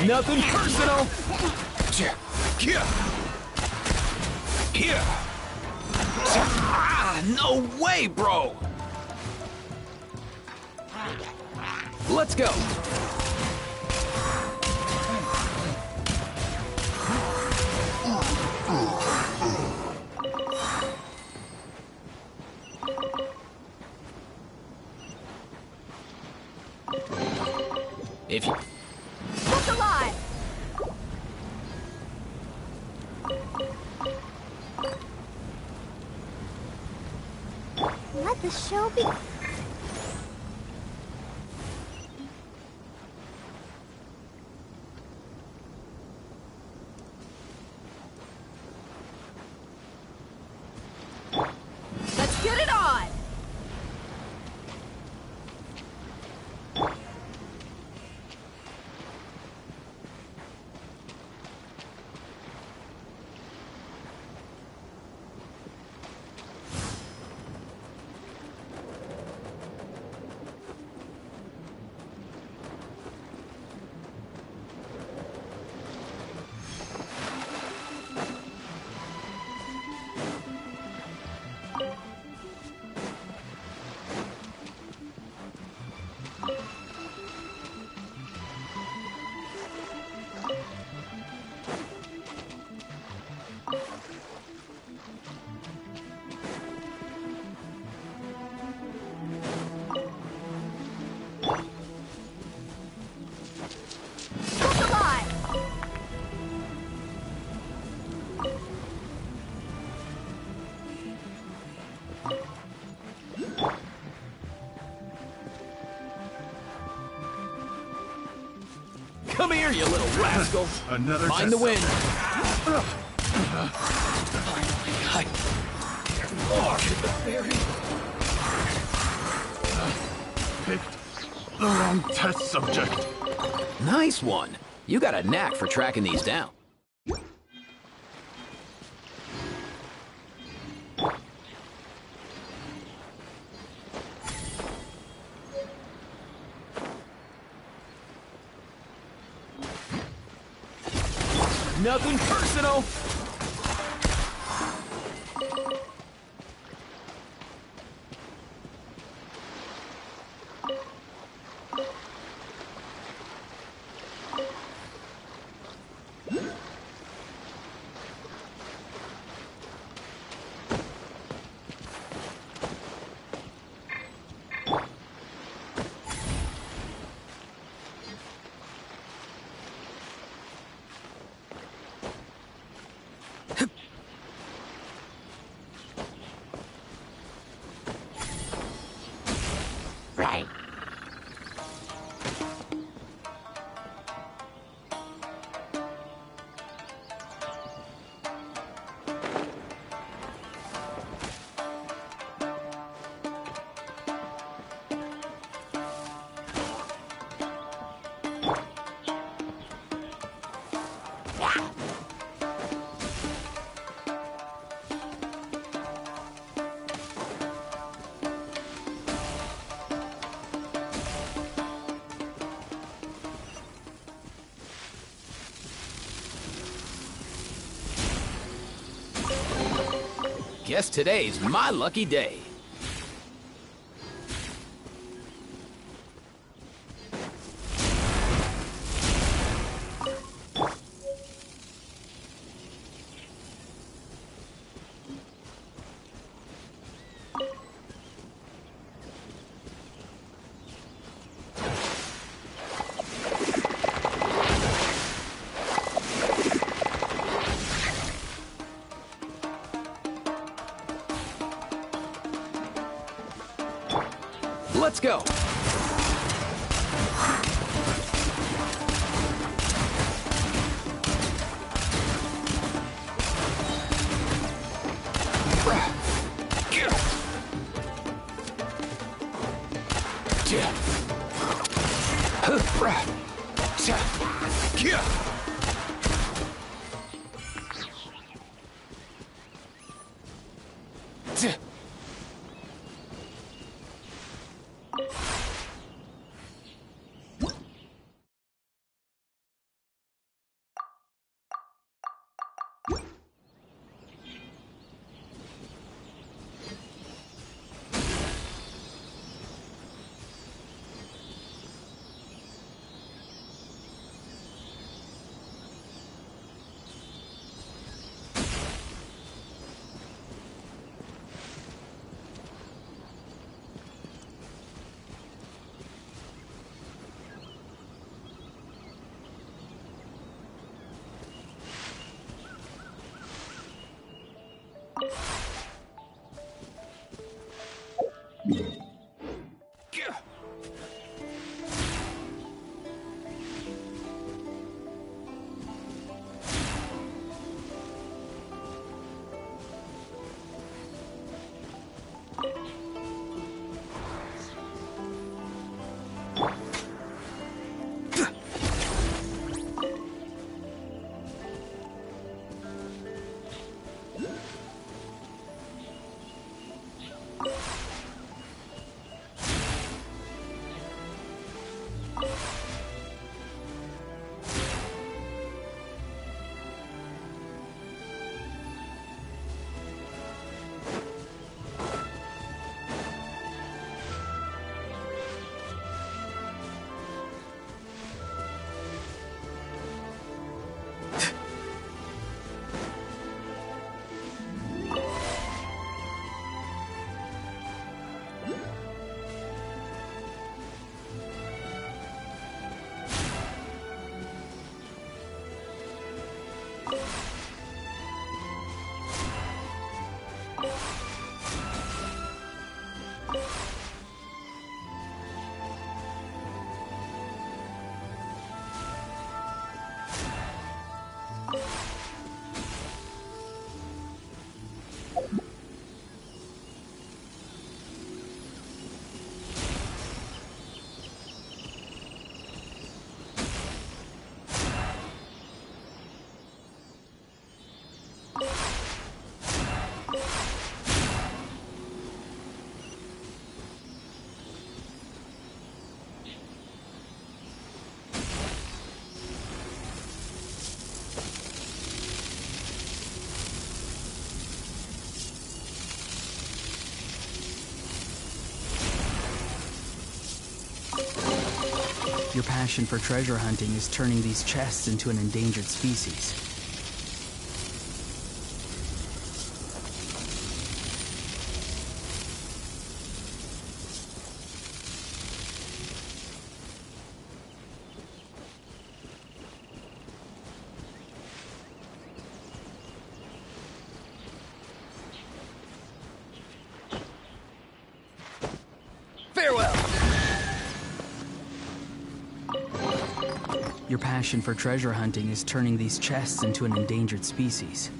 Nothing personal. Ah, no way, bro! Let's go. If you... What's alive? Let the show be. Let's get it on! What's alive? Come here, you little rascal. Another Mind the wind. Picked the wrong test subject. Nice one. You got a knack for tracking these down. Nothing personal. Right. Guess today's my lucky day. Let's go. Your passion for treasure hunting is turning these chests into an endangered species. Farewell! Your passion for treasure hunting is turning these chests into an endangered species.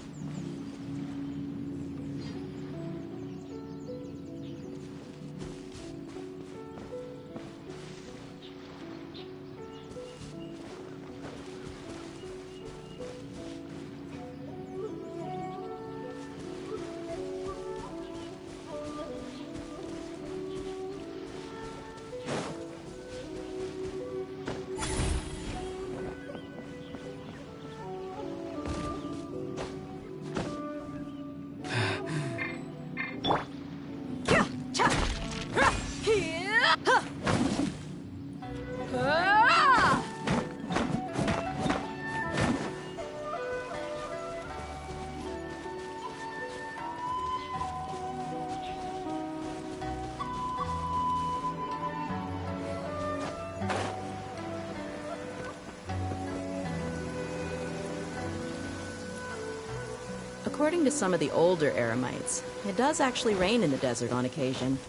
According to some of the older Eremites, it does actually rain in the desert on occasion.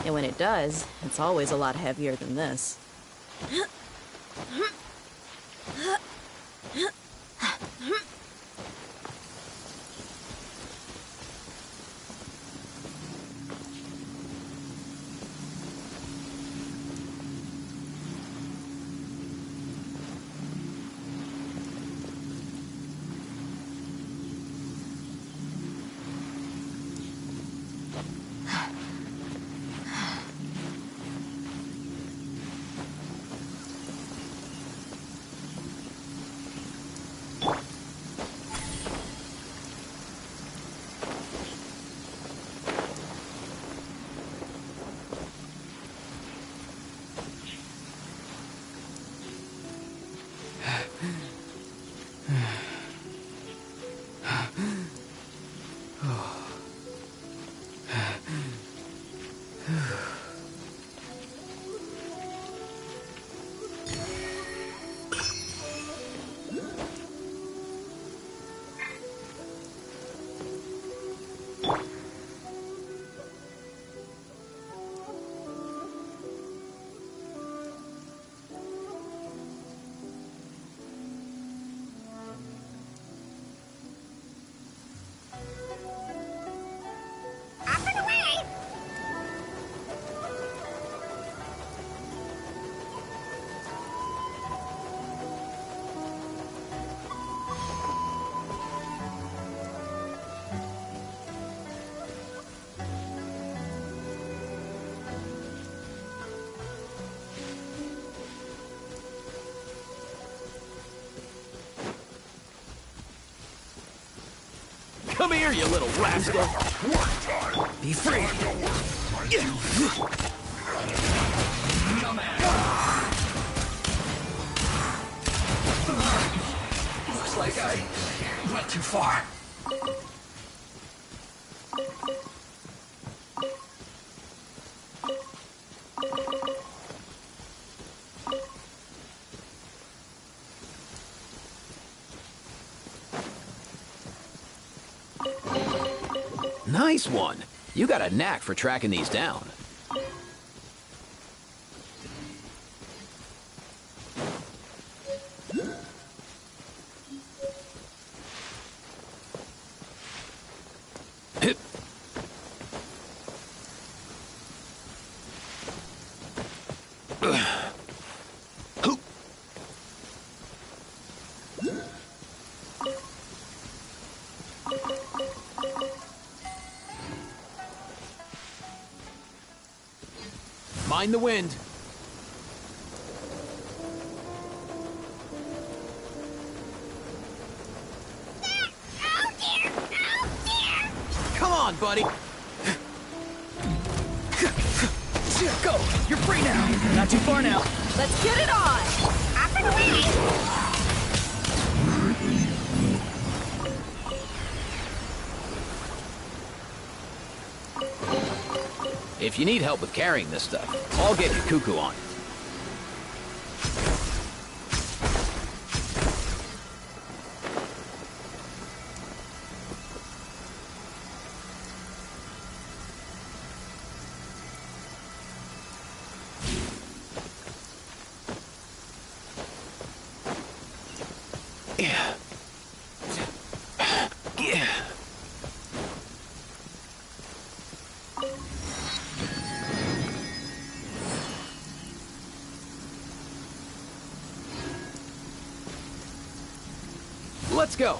And when it does, it's always a lot heavier than this. Come here, you little rascal! Be free! Looks like I went too far. Nice one. You got a knack for tracking these down. Mind the wind. Come on, buddy. Go! You're free now! Not too far now. Let's get it on! Up and away! If you need help with carrying this stuff, I'll get you Cuckoo on it. Let's go!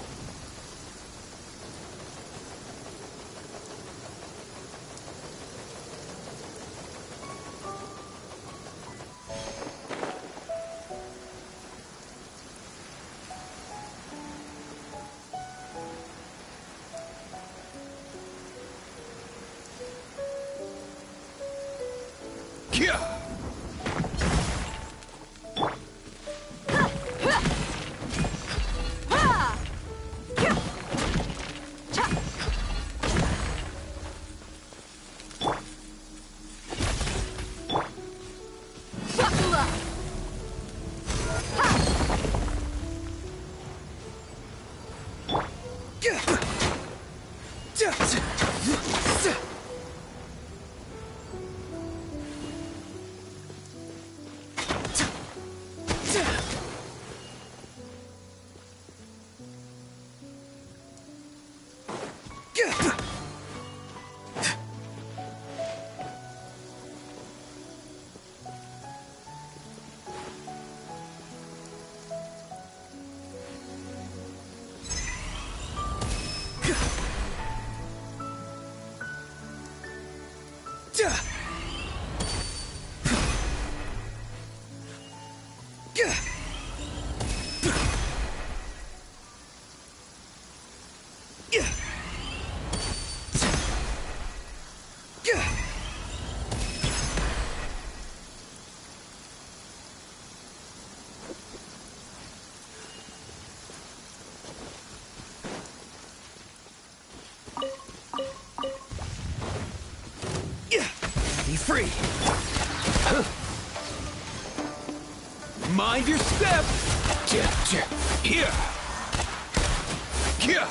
Be free! Mind your step! Here! Here!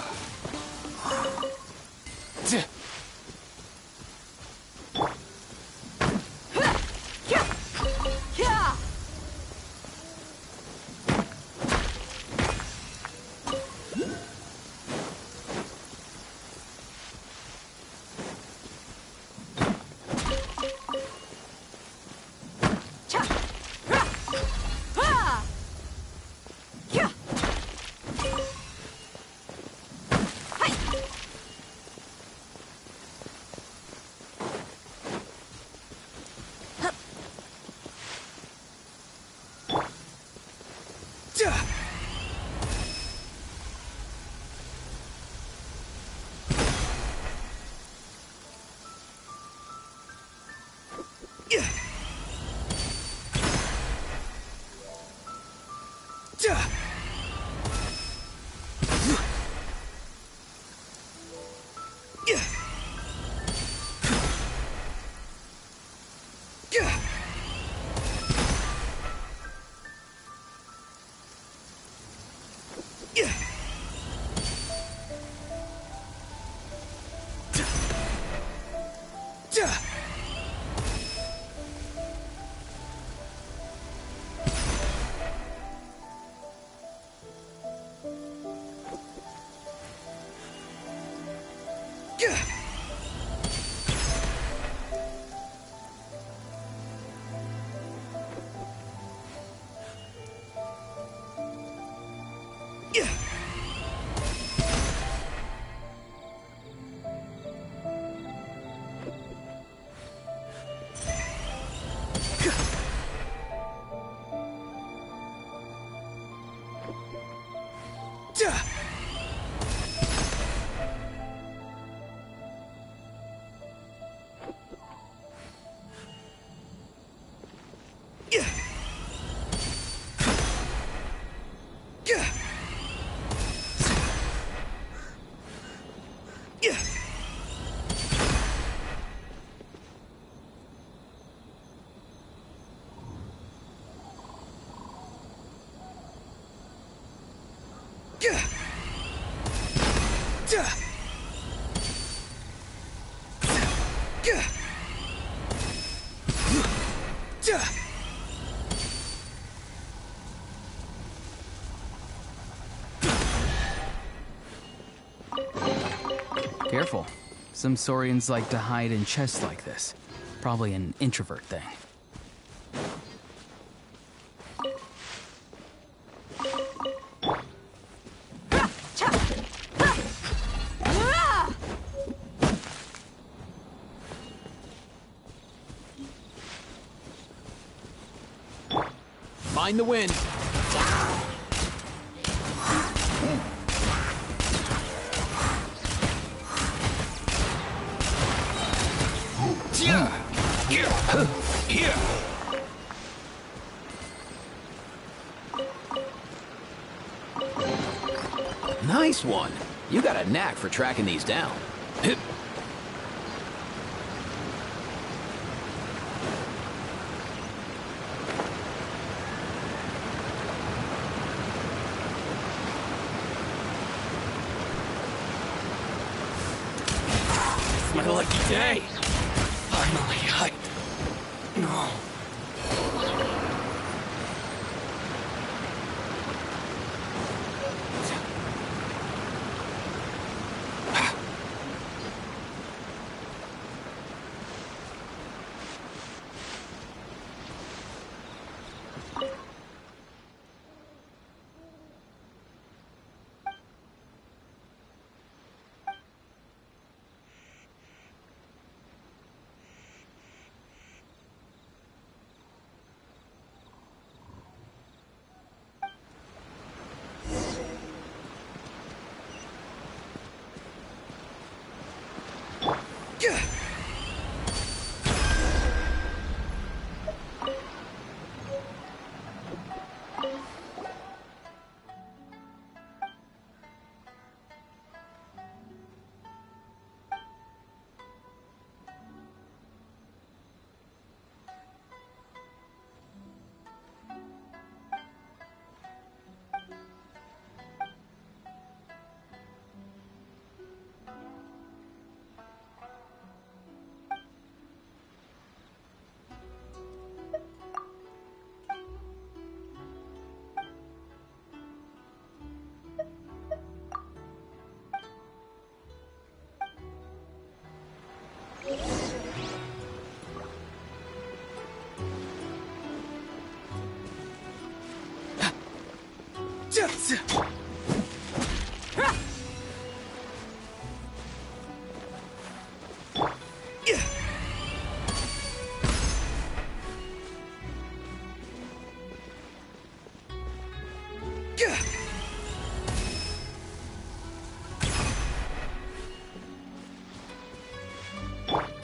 Careful. Some Saurians like to hide in chests like this. Probably an introvert thing. Mind the wind. Here. Nice one. You got a knack for tracking these down. It's my lucky day. Finally, No.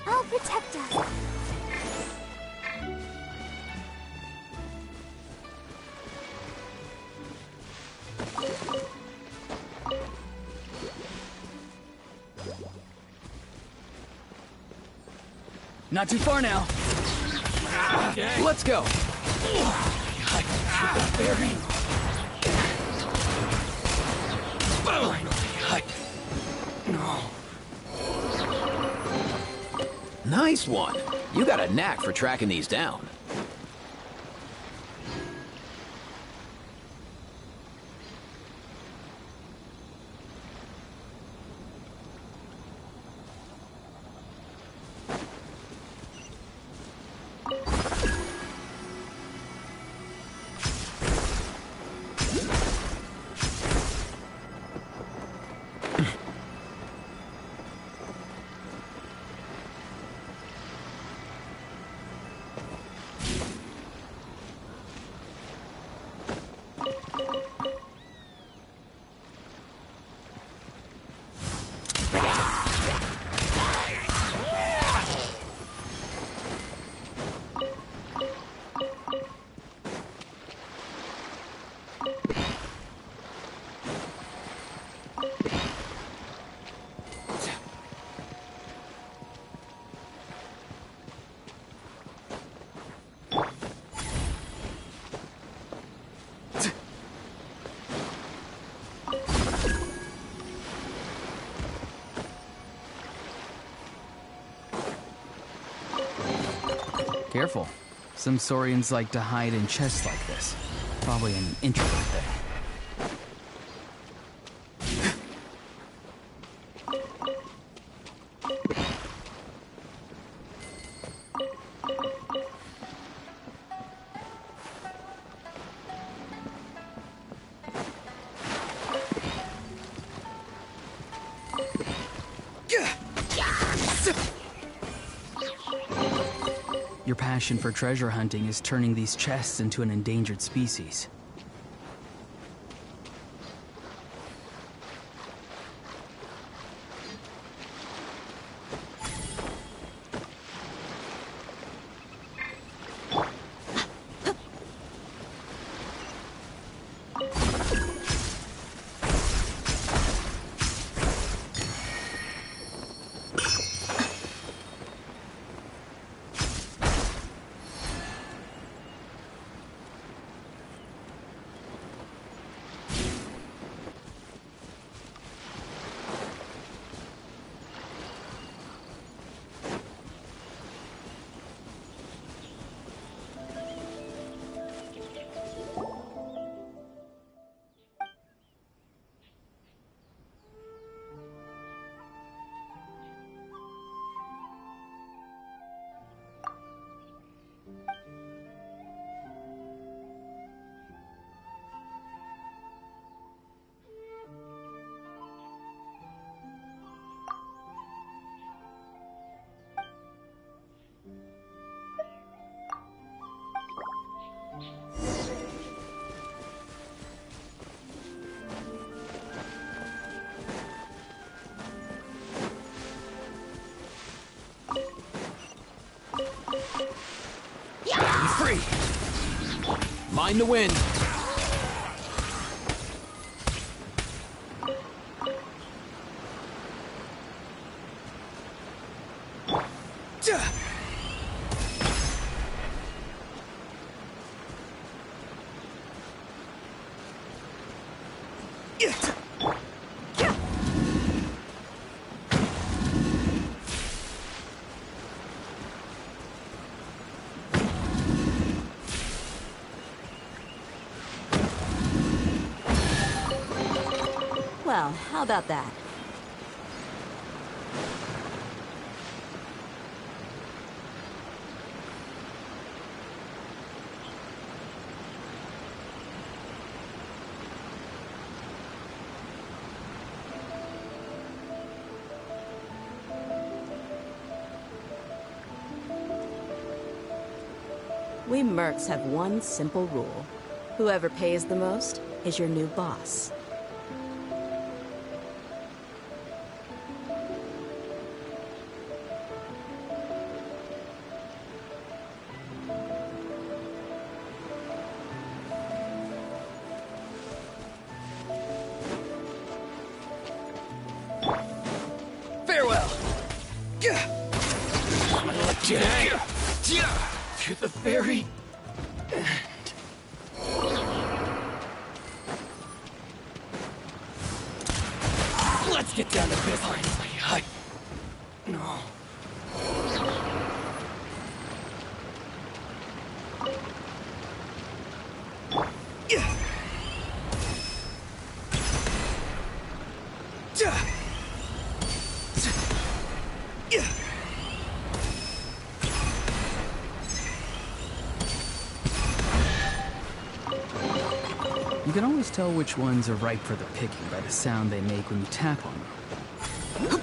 I'll protect us. Not too far now. Okay. Let's go. Nice one. You got a knack for tracking these down. Careful. Some saurians like to hide in chests like this. Probably an introvert thing. Your passion for treasure hunting is turning these chests into an endangered species. Be free! Mind the wind! Well, how about that? We mercs have one simple rule. Whoever pays the most is your new boss. Farewell! To the very end. Let's get down to business. Finally, no. You can always tell which ones are ripe for the picking by the sound they make when you tap on them.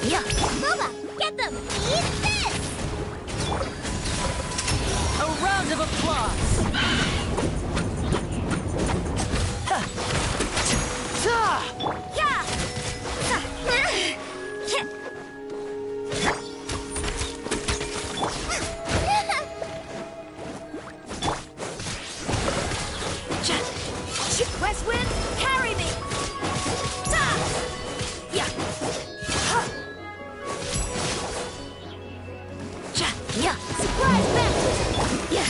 Yeah. Boba, get them! Eat this! A round of applause! Yeah! West Wind, carry me! Yeah! Yeah! Surprise baptism! Yeah!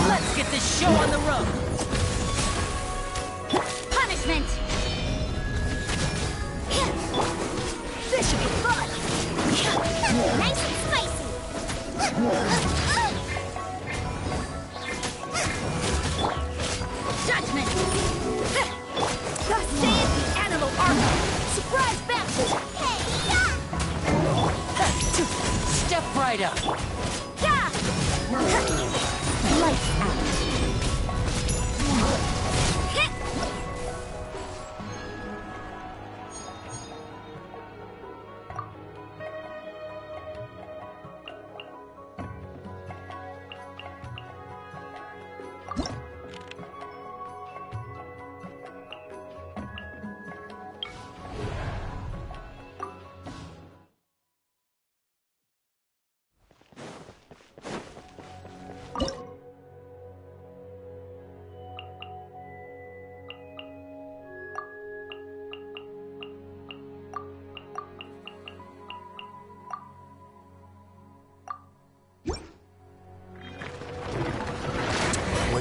Let's get this show on the road! Punishment! This should be fun! Nice and spicy! Judgment! Stay in the animal armor! Surprise baptism! Hey! Step right up! Yeah! Lights out!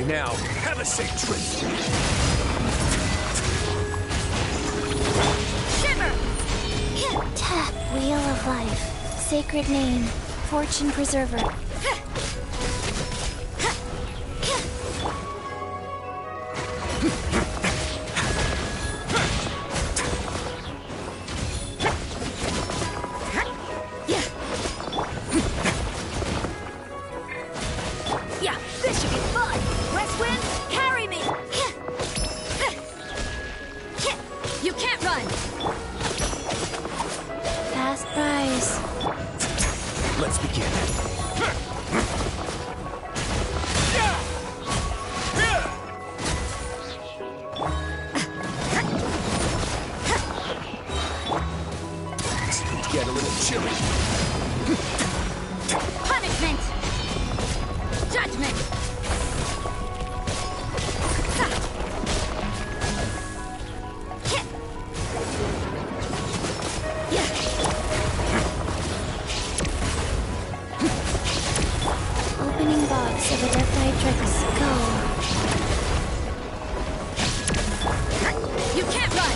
Now, have a safe trip. Shiver! Tap, Wheel of Life. Sacred name. Fortune Preserver. Yeah, this should be fun! West Wind, carry me! You can't run! Fast prize. Let's begin. Get a little chilly. Punishment! Judgment! Opening box of a Death Tricks. Go. You can't run!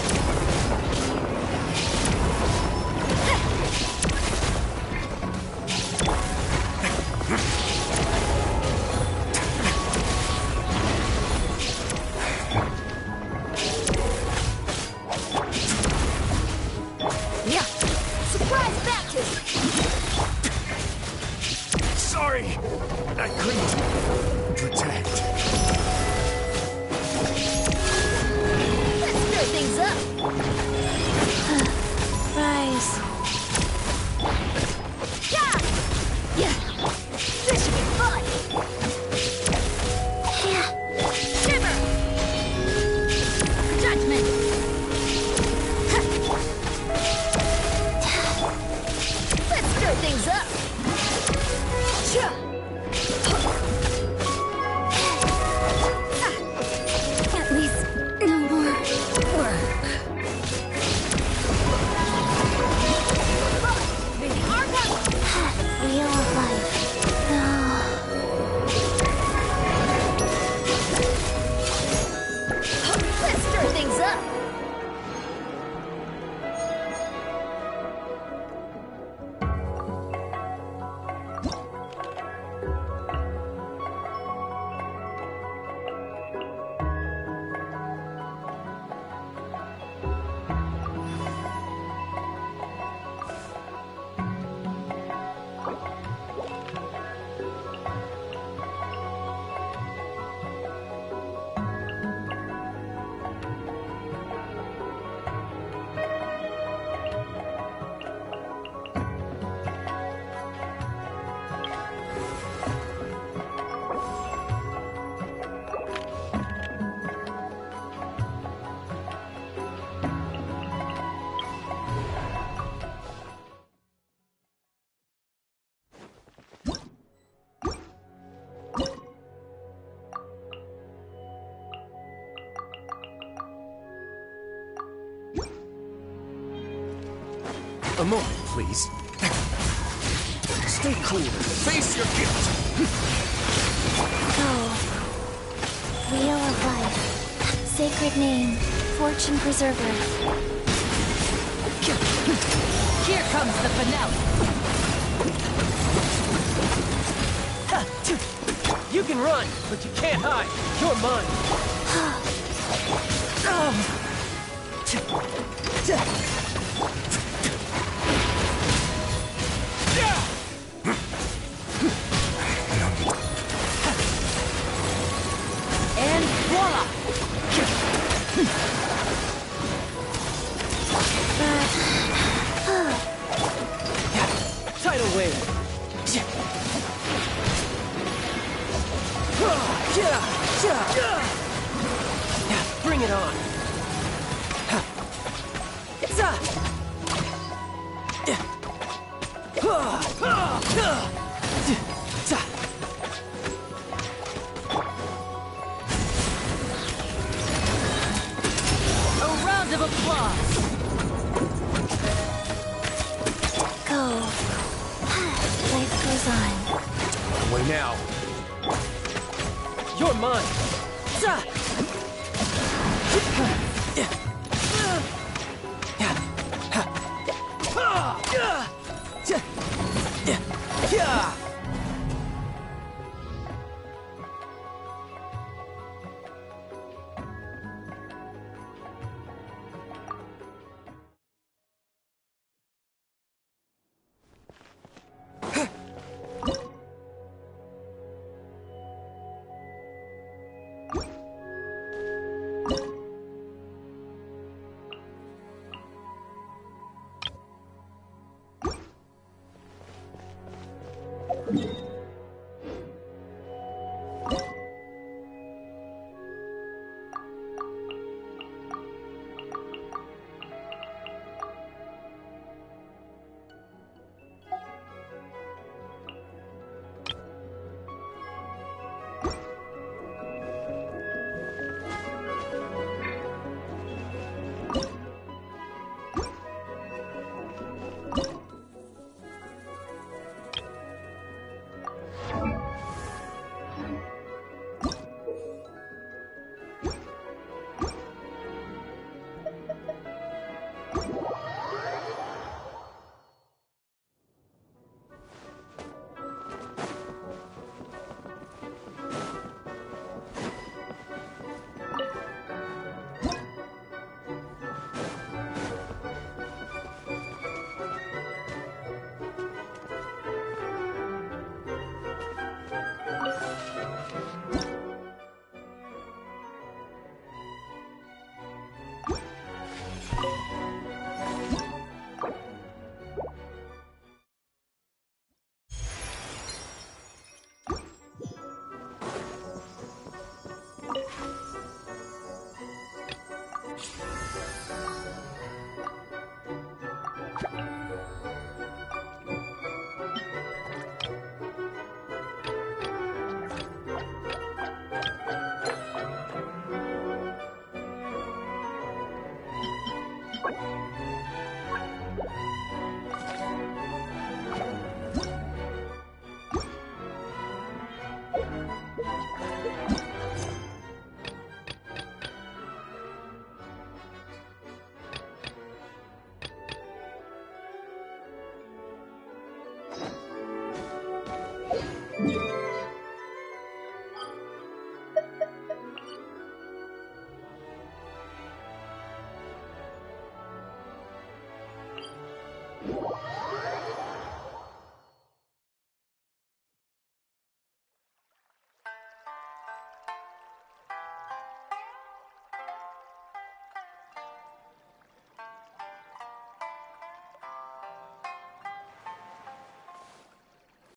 Yeah! Surprise baptism! Sorry, I couldn't protect. Let's stir things up! Rise. Yeah! Yeah! This should be fun! Yeah! Shiver! Judgment! Let's stir things up! At least no more work. Wheel of Life. No. Let's stir things up. A moment, please. Stay cool and face your guilt. Go. Wheel of life. Sacred name. Fortune preserver. Here comes the finale. You can run, but you can't hide. You're mine. And voila! Tidal wave. Bring it on. A round of applause. Go. Life goes on. Away now. You're mine.